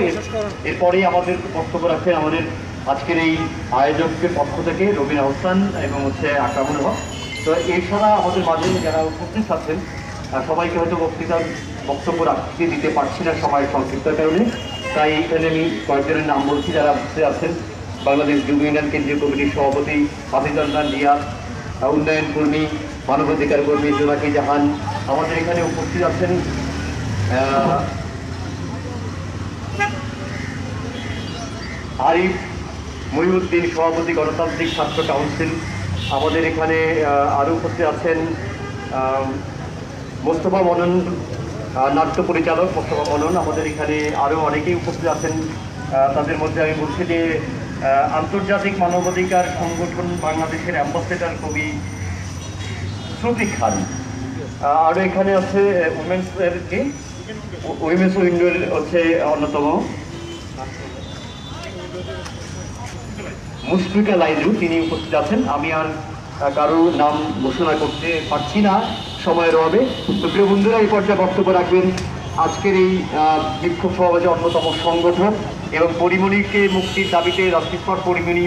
এরপরেই আমাদের বক্তব্য রাখবেন আমাদের আজকের এই আয়োজকের পক্ষ থেকে রবিনা হোসেন এবং আকরামুল হক। তো এছাড়া আমাদের মাঝে যারা উপস্থিত আছেন সবাইকে হয়তো বক্তব্য রাখতে দিতে পারছি না সময়ের সংক্ষিপ্তার কারণে, তাই এখানে আমি কয়েকজনের নাম বলছি যারা উপস্থিত আছেন। বাংলাদেশ যুব ইউনিয়ন কেন্দ্রীয় কমিটির সভাপতি হাফিজুল্লাহ রিয়াদ, উন্নয়ন কর্মী, মানবাধিকার কর্মী জোনাকি জাহান, আমাদের এখানে উপস্থিত আছেন আরিফ মহিউদ্দিন, সভাপতি গণতান্ত্রিক ছাত্র কাউন্সিল। আমাদের এখানে আরও উপস্থিত আছেন মোস্তফা মনন, নাট্য পরিচালক মোস্তফা মনন। আমাদের এখানে আরও অনেকেই উপস্থিত আছেন। তাদের মধ্যে আমি বলছি যে আন্তর্জাতিক মানবাধিকার সংগঠন বাংলাদেশের অ্যাম্বাসেডর কবি শফিক খান। আরও এখানে আছে উইমেন্স উইন্ডোর অন্যতম মুশফিকা লাইজু তিনি উপস্থিত আছেন। আমি আর কারো নাম ঘোষণা করতে পারছি না সময়ের অভাবে। তো প্রিয় বন্ধুরা, এই পর্যায়ে বক্তব্য রাখবেন আজকের এই বিক্ষোভ সমাবেশের অন্যতম সংগঠক এবং পরিমণিকে মুক্তির দাবিতে রাজপথ পরিমণি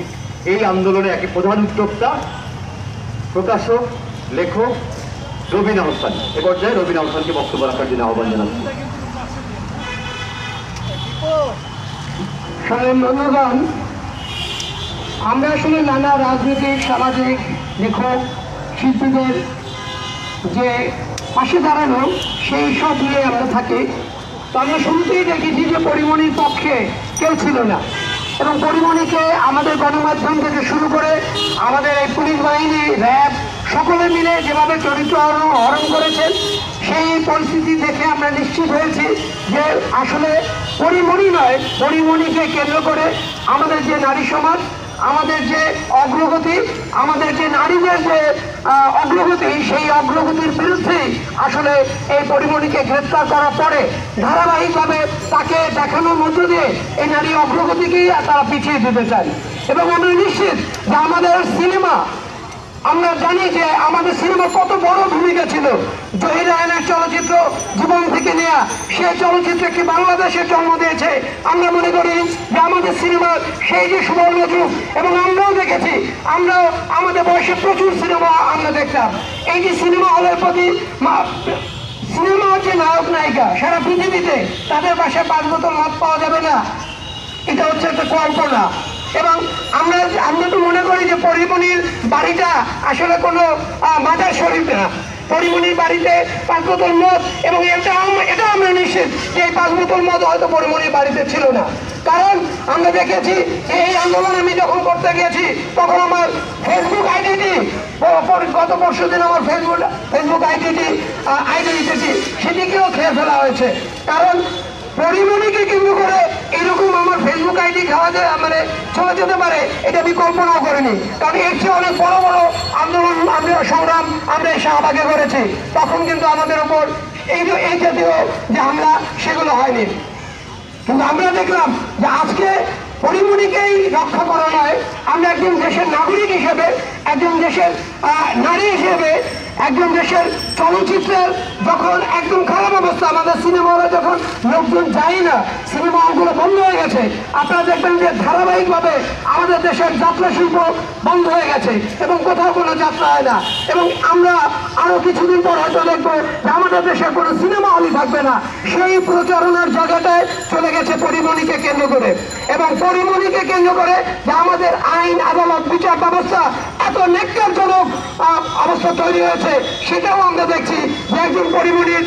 এই আন্দোলনে এক প্রধান উদ্যোক্তা, প্রকাশক, লেখক রবিন আহসান। এ পর্যায়ে রবিন আহসানকে বক্তব্য রাখার জন্য আহ্বান জানাচ্ছি। বন্ধুগণ, আমরা আসলে নানা রাজনৈতিক, সামাজিক, লেখক, শিল্পীদের যে পাশে দাঁড়ানো সেই সব নিয়ে আমরা থাকি। তো আমরা শুরুতেই দেখেছি যে পরিমণির পক্ষে কেউ ছিল না, এবং পরিমণিকে আমাদের গণমাধ্যম থেকে শুরু করে আমাদের এই পুলিশ বাহিনী, র্যাব সকলে মিলে যেভাবে চরিত্র হরণ করেছেন, সেই পরিস্থিতি দেখে আমরা নিশ্চিত হয়েছি যে আসলে পরিমণি নয়, পরিমণিকে কেন্দ্র করে আমাদের যে নারী সমাজ, আমাদের যে অগ্রগতি, আমাদের যে নারীদের যে অগ্রগতি, সেই অগ্রগতির বিরুদ্ধেই আসলে এই পরিমণিকে গ্রেপ্তার করার পরে ধারাবাহিকভাবে তাকে দেখানোর মধ্য দিয়ে এই নারী অগ্রগতিকেই তারা পিছিয়ে দিতে চান। এবং আমরা নিশ্চিত যে আমাদের সিনেমা, আমরা জানি যে আমাদের সিনেমার কত বড় ভূমিকা ছিল। জহির রায়হানের চলচ্চিত্র জীবন থেকে নেয়া, সেই চলচ্চিত্র একটি বাংলাদেশের জন্ম দিয়েছে। আমরা মনে করি যে আমাদের সিনেমার সেই যে সুবর্ণ যুগ, এবং আমরাও দেখেছি, আমরাও আমাদের বয়সে প্রচুর সিনেমা আমরা দেখতাম। এই যে সিনেমা হলের প্রতি সিনেমা হচ্ছে নায়ক নায়িকা, সারা পৃথিবীতে তাদের বাসায় 5 বোতল মদ পাওয়া যাবে না, এটা হচ্ছে একটা কল্পনা। এবং আমরা তো মনে করি যে পরিমণির বাড়িটা আসলে কোনো মাজার শরীফ না। পরিমণির বাড়িতে 5 বোতল মদ, এবং এটা আমরা নিশ্চিত যে এই 5 বোতল মদ হয়তো পরিমণির বাড়িতে ছিল না। কারণ আমরা দেখেছি এই আন্দোলন আমি যখন করতে গেছি তখন আমার ফেসবুক আইডিটি, গত পরশুদিন আমার ফেসবুক আইডি দিতেছি, সেটিকেও খেয়ে ফেলা হয়েছে। কারণ পরিমণিকে কেন্দ্র করে এরকম আমার ফেসবুক আইডি খাওয়া যায়, মানে চলে যেতে পারে, এটা আমি কল্পনাও করিনি। কারণ এর চেয়ে অনেক বড় বড় আন্দোলন, আমরা সংগ্রাম আমরা এই শাহবাগে করেছি, তখন কিন্তু আমাদের উপর এই জাতীয় যে হামলা সেগুলো হয়নি। কিন্তু আমরা দেখলাম যে আজকে পরিমণিকেই রক্ষা করা নয়, আমরা একজন দেশের নাগরিক হিসেবে, একজন দেশের নারী হিসেবে, একজন দেশের চলচ্চিত্রের যখন একদম খারাপ অবস্থা, আমাদের সিনেমা হলে যখন লোকজন যায় না, সিনেমা হলগুলো বন্ধ হয়ে গেছে, আপনারা দেখবেন যে ধারাবাহিকভাবে আমাদের দেশের যাত্রা শিল্প বন্ধ হয়ে গেছে এবং কোথাও কোনো যাত্রা হয় না। এবং আমরা আরো কিছুদিন পর হয়তো দেখবো যে আমাদের দেশের কোনো সিনেমা হলই থাকবে না। সেই প্রচারণার জায়গাটায় চলে গেছে পরিমণিকে কেন্দ্র করে, এবং পরিমণিকে কেন্দ্র করে যে আমাদের আইন, আদালত, বিচার ব্যবস্থা এত ন্যাক্কারজনক অবস্থা তৈরি হয়েছে, সেটাও আমরা দেখছি যে একজন পরিমণির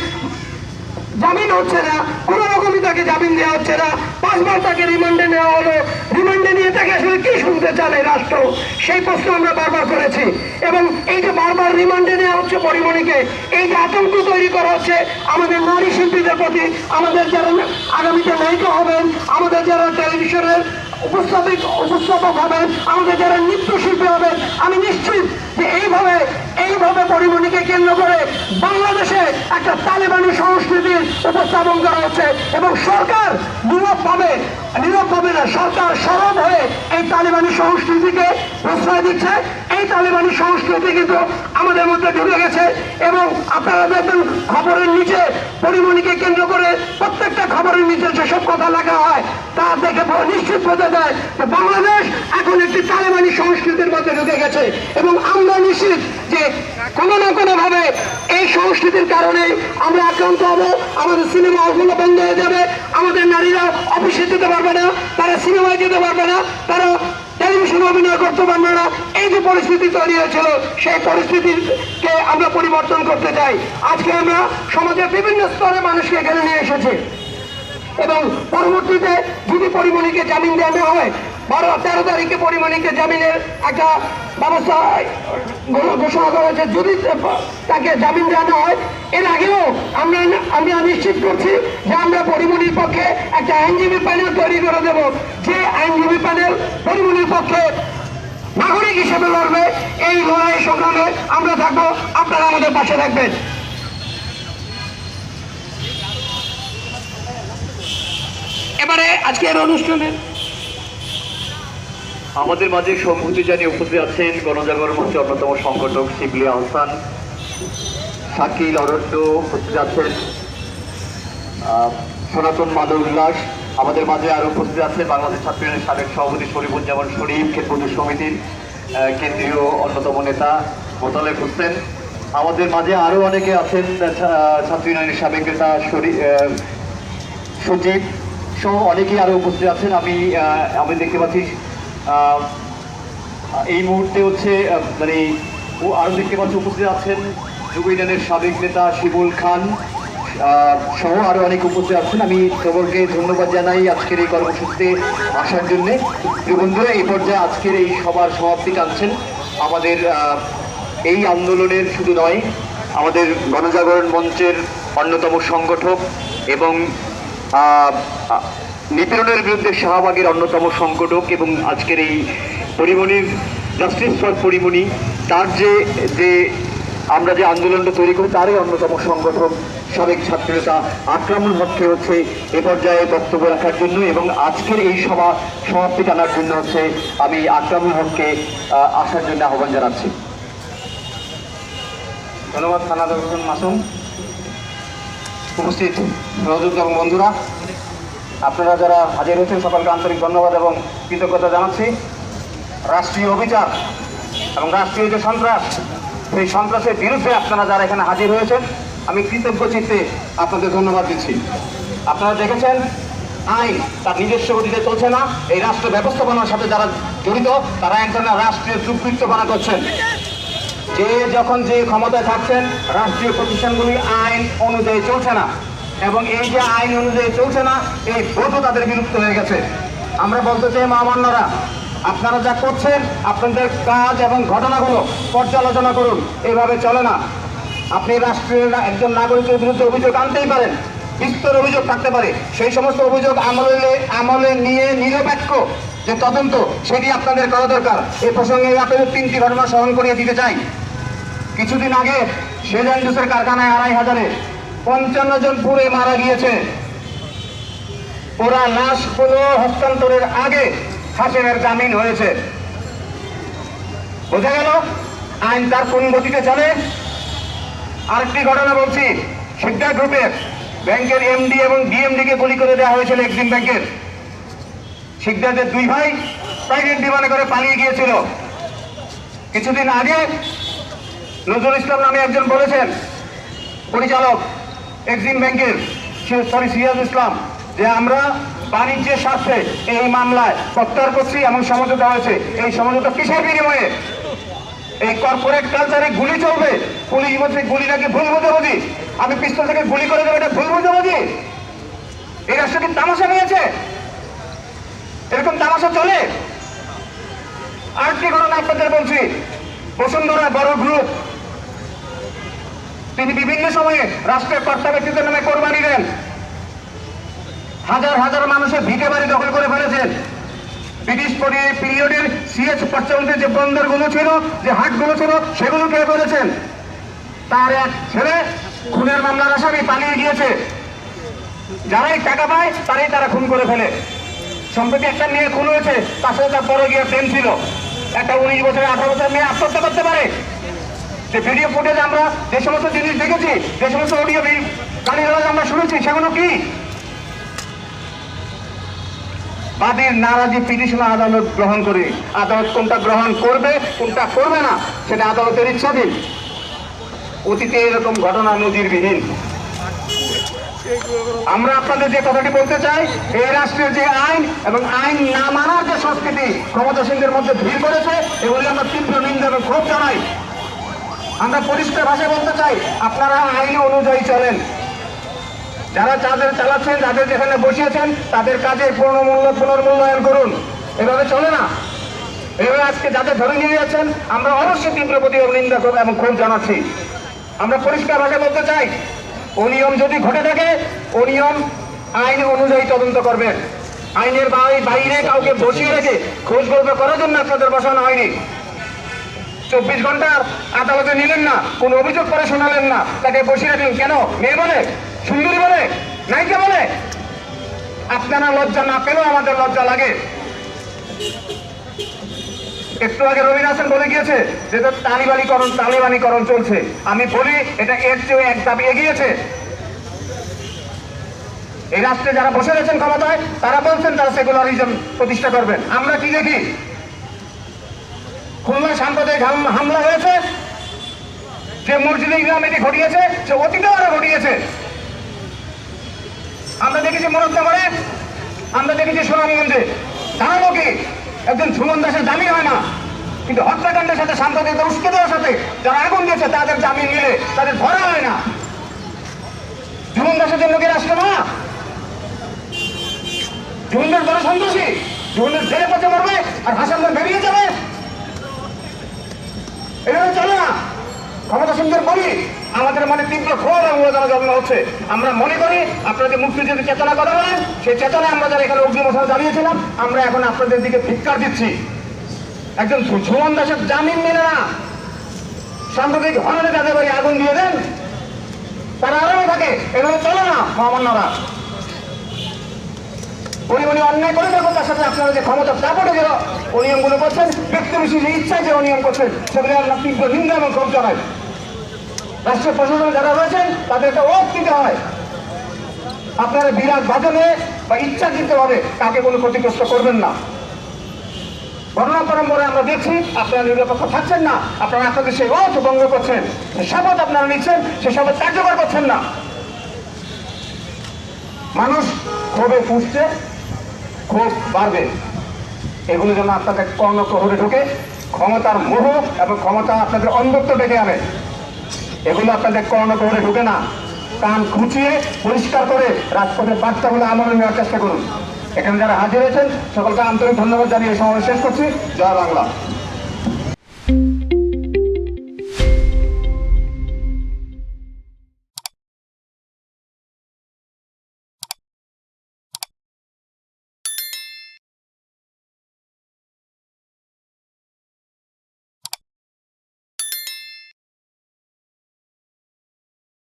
জামিন হচ্ছে না, কোনো রকমই তাকে জামিন দেওয়া হচ্ছে না। 5 বার তাকে রিমান্ডে নেওয়া হলো। রিমান্ডে নিয়ে তাকে আসলে কি শুনতে চান এই রাষ্ট্র, সেই প্রশ্ন আমরা বারবার করেছি। এবং এই যে বারবার রিমান্ডে নেওয়া হচ্ছে পরিমণিকে, এই যে আতঙ্ক তৈরি করা হচ্ছে আমাদের নারী শিল্পীদের প্রতি, আমাদের যারা আগামীতে নায়িকা হবেন, আমাদের যারা টেলিভিশনের উপস্থাপক হবেন, আমাদের যারা নৃত্যশিল্পী হবেন, আমি নিশ্চিত যে এইভাবে পরিমণিকে কেন্দ্র করে বাংলাদেশে একটা তালেবানি সংস্কৃতির উপস্থাপন করা হচ্ছে। এবং সরকার নীরবভাবে না, সরকার সরব হয়ে এই তালেবানি সংস্কৃতিকে প্রশ্রয় দিচ্ছে। এই তালেবানি সংস্কৃতি কিন্তু আমাদের মধ্যে ঢুকে গেছে। এবং আপনারা দেখবেন খবরের নিচে পরিমণিকে কেন্দ্র করে প্রত্যেকটা খবরের নিচে যেসব কথা লেখা হয় তা দেখে নিশ্চিত বোঝা যায় যে বাংলাদেশ এখন একটি তালেবানি সংস্কৃতির মধ্যে ঢুকে গেছে। এবং আমরা নিশ্চিত যে কোনো না কোনো ভাবে এই সংস্কৃতির কারণে আমরা আক্রান্ত হব। আমাদের সিনেমা হলগুলো বন্ধ হয়ে যাবে, আমাদের নারীরা অফিসে যেতে পারবে না, তারা সিনেমায় যেতে পারবে না, তারা টেলিভিশনে অভিনয় করতে পারবে না। এই যে পরিস্থিতি তৈরি হয়েছিল, সেই পরিস্থিতিকে আমরা পরিবর্তন করতে চাই। আজকে আমরা সমাজের বিভিন্ন স্তরে মানুষকে এখানে নিয়ে এসেছি, এবং পরবর্তীতে যদি পরিমণিকে জামিন দেওয়া হয়, 13 তারিখে পরিমণিকে জামিনের একটা ব্যবস্থা ঘোষণা করা হয়েছে। যদি তাকে জামিন দেওয়া হয়, এর আগেও আমরা নিশ্চিত করছি যে আমরা পরিমণির পক্ষে একটা আইনজীবী প্যানেল তৈরি করে দেব, যে আইনজীবী প্যানেল পরিমণির পক্ষে নাগরিক হিসেবে লড়বে। এই লড়াই সংগ্রামে আমরা থাকবো, আপনারা আমাদের পাশে থাকবেন। এবারে আজকের অনুষ্ঠানের আমাদের মাঝে সংহতি জানিয়ে উপস্থিত আছেন গণজাগরণ মঞ্চের অন্যতম সংগঠক শিবলি আহসান, শাকিল অরণ্য, উপস্থিত আছেন সনাতন মাধব উল্লাস। আমাদের মাঝে আরো উপস্থিত আছেন বাংলাদেশ ছাত্র ইউনিয়নের সাবেক সভাপতি শরীফুজ্জামান শরীফ, ক্ষেত্রপুর সমিতির কেন্দ্রীয় অন্যতম নেতা মোতালেব হোসেন। আমাদের মাঝে আরো অনেকে আছেন ছাত্র ইউনিয়নের সাবেক নেতা সচিব সহ অনেকেই আরো উপস্থিত আছেন। আমি দেখতে পাচ্ছি এই মুহূর্তে হচ্ছে মানে আরো দেখতে পাচ্ছি উপস্থিত আছেন যুব ইউনিয়নের সাবেক নেতা শিবুল খান সহ আরো অনেক উপস্থিত আছেন। আমি সকলকে ধন্যবাদ জানাই আজকের এই কর্মসূচিতে আসার জন্যে। বন্ধুরা, এই পর্যায়ে আজকের এই সভার সমাপ্তি টানছেন আমাদের এই আন্দোলনের শুধু নয়, আমাদের গণজাগরণ মঞ্চের অন্যতম সংগঠক এবং নিপীড়নের বিরুদ্ধে শাহবাগের অন্যতম সংগঠক এবং আজকের এই পরিমণির জাস্টিস ফর পরিমণি তার যে আমরা যে আন্দোলনটা তৈরি করি তারই অন্যতম সংগঠক সাবেক ছাত্রনেতা আকরামুল হককে হচ্ছে এ পর্যায়ে বক্তব্য রাখার জন্য এবং আজকের এই সভা সমাপ্তি টানার জন্য হচ্ছে আমি আকরামুল হককে আসার জন্য আহ্বান জানাচ্ছি। ধন্যবাদ সানাদুল হোসেন মাসুম। উপস্থিত সহযোগী এবং বন্ধুরা, আপনারা যারা হাজির হয়েছেন সকলকে আন্তরিক ধন্যবাদ এবং কৃতজ্ঞতা জানাচ্ছি। রাষ্ট্রীয় অভিযান এবং রাষ্ট্রীয় যে সন্ত্রাস, সেই সন্ত্রাসের বিরুদ্ধে আপনারা যারা এখানে হাজির হয়েছেন, আমি কৃতজ্ঞ চিত্তে আপনাদের ধন্যবাদ দিচ্ছি। আপনারা দেখেছেন আইন তার নিজস্ব গতিতে চলছে না। এই রাষ্ট্র ব্যবস্থাপনার সাথে যারা জড়িত তারা এক ধরনের রাষ্ট্রীয় দুর্বৃত্তপনা করছেন। যে যখন যে ক্ষমতায় থাকছেন রাষ্ট্রীয় প্রতিষ্ঠানগুলি আইন অনুযায়ী চলছে না এবং এই যে আইন অনুযায়ী চলছে না এই বোধও তাদের বিলুপ্ত হয়ে গেছে। আমরা বলতে চাই মহামান্যরা, আপনারা যা করছেন আপনাদের কাজ এবং ঘটনাগুলো পর্যালোচনা করুন। এইভাবে চলে না। আপনি রাষ্ট্রের একজন নাগরিকের বিরুদ্ধে অভিযোগ আনতেই পারেন, বিস্তর অভিযোগ থাকতে পারে, সেই সমস্ত অভিযোগ আমলে নিয়ে নিরপেক্ষ যে তদন্ত সেটি আপনাদের করা দরকার। এই প্রসঙ্গে আপনাদের 3টি ঘটনা স্মরণ করিয়ে দিতে চাই। কিছুদিন আগে সেজান জুসের কারখানায় 2500-এ 55 জন পুড়ে মারা গিয়েছে। ওরা লাশগুলো হস্তান্তরের আগে হাসিনের জামিন হয়েছে। বোঝা গেল আইন তার কোন গতিতে চলে। আরেকটি ঘটনা বলছি, শিকদার গ্রুপের ব্যাংকের এমডি এবং ডিএমডিকে গুলি করে দেওয়া হয়েছিল এক্সিম ব্যাংকের। শিকদারদের 2 ভাই প্রাইভেট বিমানে করে পালিয়ে গিয়েছিল। কিছুদিন আগে নজরুল ইসলাম নামে একজন বলেছেন, পরিচালক এক্সিম ব্যাংকের সিরাজ ইসলাম, যে আমরা বাণিজ্যের স্বার্থে এই মামলায় প্রত্যাহার করছি এবং সমঝোতা হয়েছে। এই সমঝোতা কিসের বিনিময়ে? এই কর্পোরেট কালচারে গুলি চলবে। পুলিশ বলছে গুলিটাকে ভুল বোঝাবুঝি, আমি পিস্তল থেকে গুলি করে দেবো, এটা ভুল বোঝাবুঝি। এই রাষ্ট্র কি তামাশা নিয়েছে? এরকম তামাশা চলে? আরেকটি ঘটনা আপনাদের বলছি, বসুন্ধরা বড় গ্রুপ, তিনি বিভিন্ন সময়ে রাষ্ট্রের কর্তা ব্যক্তিদের নামে কোরবানি দেন। হাজার হাজার মানুষের ভিটে বাড়ি দখল করে ফেলেছেন। ব্রিটিশ পিরিয়ডের সিএচ পশ্চিমবঙ্গের যে বন্দরগুলো ছিল, যে হাটগুলো ছিল, সেগুলো কে করেছেন? তার এক ছেলে খুনের মামলার আসামি পালিয়ে গিয়েছে। যারাই টাকা পায় তারাই তারা খুন করে ফেলে। সম্প্রতি একটা মেয়ে খুন হয়েছে, তার সাথে তার পরে গিয়ে প্রেম ছিল। একটা 19 বছরের 18 বছরের মেয়ে আত্মহত্যা করতে পারে? যে ভিডিও ফুটেজ আমরা যে সমস্ত জিনিস দেখেছি, যে সমস্ত অডিও গালিগালাজ আমরা শুনেছি, সেগুলো কি? বাদীর নারাজি পিটিশন আদালত গ্রহণ করে, আদালত কোনটা গ্রহণ করবে কোনটা করবে না সেটা আদালতের ইচ্ছাধীন। অতীতে এরকম ঘটনা নজিরবিহীন। আমরা আপনাদের যে কথাটি বলতে চাই, এই রাষ্ট্রের যে আইন এবং আইন না মানার যে সংস্কৃতি ক্ষমতাসীনদের মধ্যে ভিড় করেছে, এগুলি আমরা তীব্র নিন্দা এবং ক্ষোভ জানাই। আমরা পরিষ্কার ভাষায় বলতে চাই, আপনারা আইন অনুযায়ী চলেন। যারা যাদের চালাচ্ছেন, যাদের যেখানে বসিয়েছেন, তাদের কাজের পুনর্মূল্যায়ন করুন। এভাবে চলে না। এভাবে আজকে যাদের ধরে নিয়ে যাচ্ছেন, আমরা অবশ্যই তীব্র প্রতিবাদ নিন্দা এবং ক্ষোভ জানাচ্ছি। আমরা পরিষ্কার ভাষায় বলতে চাই, অনিয়ম যদি ঘটে থাকে, অনিয়ম আইন অনুযায়ী তদন্ত করবেন। আইনের বাইরে কাউকে বসিয়ে রেখে খোঁজ গল্প করার জন্য আপনাদের বসানো হয়নি। 24 ঘন্টা আদালতে নিলেন না, কোন অভিযোগ করে শোনালেন না, তাকে বসিয়ে রাখলেন কেন? মেয়ে বলে, সুন্দরী বলে, নায়িকা বলে? আপনারা লজ্জা না পেলেও আমাদের লজ্জা লাগে। একটু আগে রবিন হাসান বলে গিয়েছে যে তালিবানিকরণ চলছে। আমি বলি এটা এর চেয়ে এক ধাপ এগিয়েছে। এই রাষ্ট্রে যারা বসে রয়েছেন ক্ষমতায় তারা বলছেন তারা সেকুলারিজম প্রতিষ্ঠা করবেন। আমরা কি দেখি? খুলনা সাম্প্রদায়িক হামলা হয়েছে, যে মসজিদে ইমাম এটি ঘটিয়েছে সে অতীতেও আরো ঘটিয়েছে। আমরা দেখেছি মুরাদনগরে, আমরা দেখেছি সুনামগঞ্জে। জানাবো কি একজন সুমন দাসের জামিন হয় না, কিন্তু হত্যাকাণ্ডের সাথে সাম্প্রদায়িকতা উস্কে দেওয়ার সাথে যারা আগুন দিয়েছে তাদের জামিন মিলে তাদের ধরা হয় না। সুমন দাসের জন্য কি রাষ্ট্র না? সুমন দাস বড় সন্ত্রাসী, সুমন দাস জেলে পচে মরবে আর হাসানদার বেরিয়ে যাবে, এভাবে চলে না। ক্ষমতাসীনদের বলি আমাদের মনে তীব্র ক্ষোভ এবং বেদনা জন্ম হচ্ছে। আমরা মনে করি আপনারা যে মুক্তিযুদ্ধের চেতনা কথা বলেন, সেই চেতনায় আমরা যারা এখানে অগ্নিমশাল জানিয়েছিলাম, আমরা এখন আপনাদের দিকে ধিক্কার দিচ্ছি। একজন সুমন দাসের জামিন মেলে না, সাম্প্রদায়িক হননে যাদের বাড়ি আগুন দিয়ে দেন তারা আরামে থাকে, এভাবে চলে না মহামান্যরা। উনি অন্যায় করে থাকুন, তার সাথে আপনারা যে ক্ষমতা দাপটে যে অনিয়মগুলো করছেন, ব্যক্তি বিশেষ ইচ্ছায় যে অনিয়ম করছেন, সেগুলো আমরা তীব্র নিন্দা এবং ক্ষোভ জানাই। রাষ্ট্রীয় প্রশাসনে যারা রয়েছেন তাদেরকে ওয়াক দিতে হয়। আপনারা বিরাট বাদনে বা ইচ্ছাকৃতভাবে কাকে কোনো ক্ষতিগ্রস্ত করবেন না। ঘটনা পরম্পরায় আমরা দেখছি আপনারা নিরপেক্ষ থাকছেন না, আপনারা আপনাদের সেই ওয়াক ভঙ্গ করছেন, শপথ আপনারা নিচ্ছেন, সেই শপথ কার্যকর করছেন না। মানুষ ক্ষোভে ফুসছে, ক্ষোভ বাড়বে, এগুলো যেন আপনাদের কর্ণকহরে ঢোকে, ক্ষমতার মোহ এবং ক্ষমতা আপনাদের অন্ধত্ব ডেকে আনে, এগুলো আপনাদের কর্ণকহরে ঢোকে না। কান খুঁচিয়ে পরিষ্কার করে রাজপথের বার্তাগুলো আমলে নেওয়ার চেষ্টা করুন। এখানে যারা হাজির হয়েছেন সকলকে আন্তরিক ধন্যবাদ জানিয়ে সমাবেশ শেষ করছি। জয় বাংলা।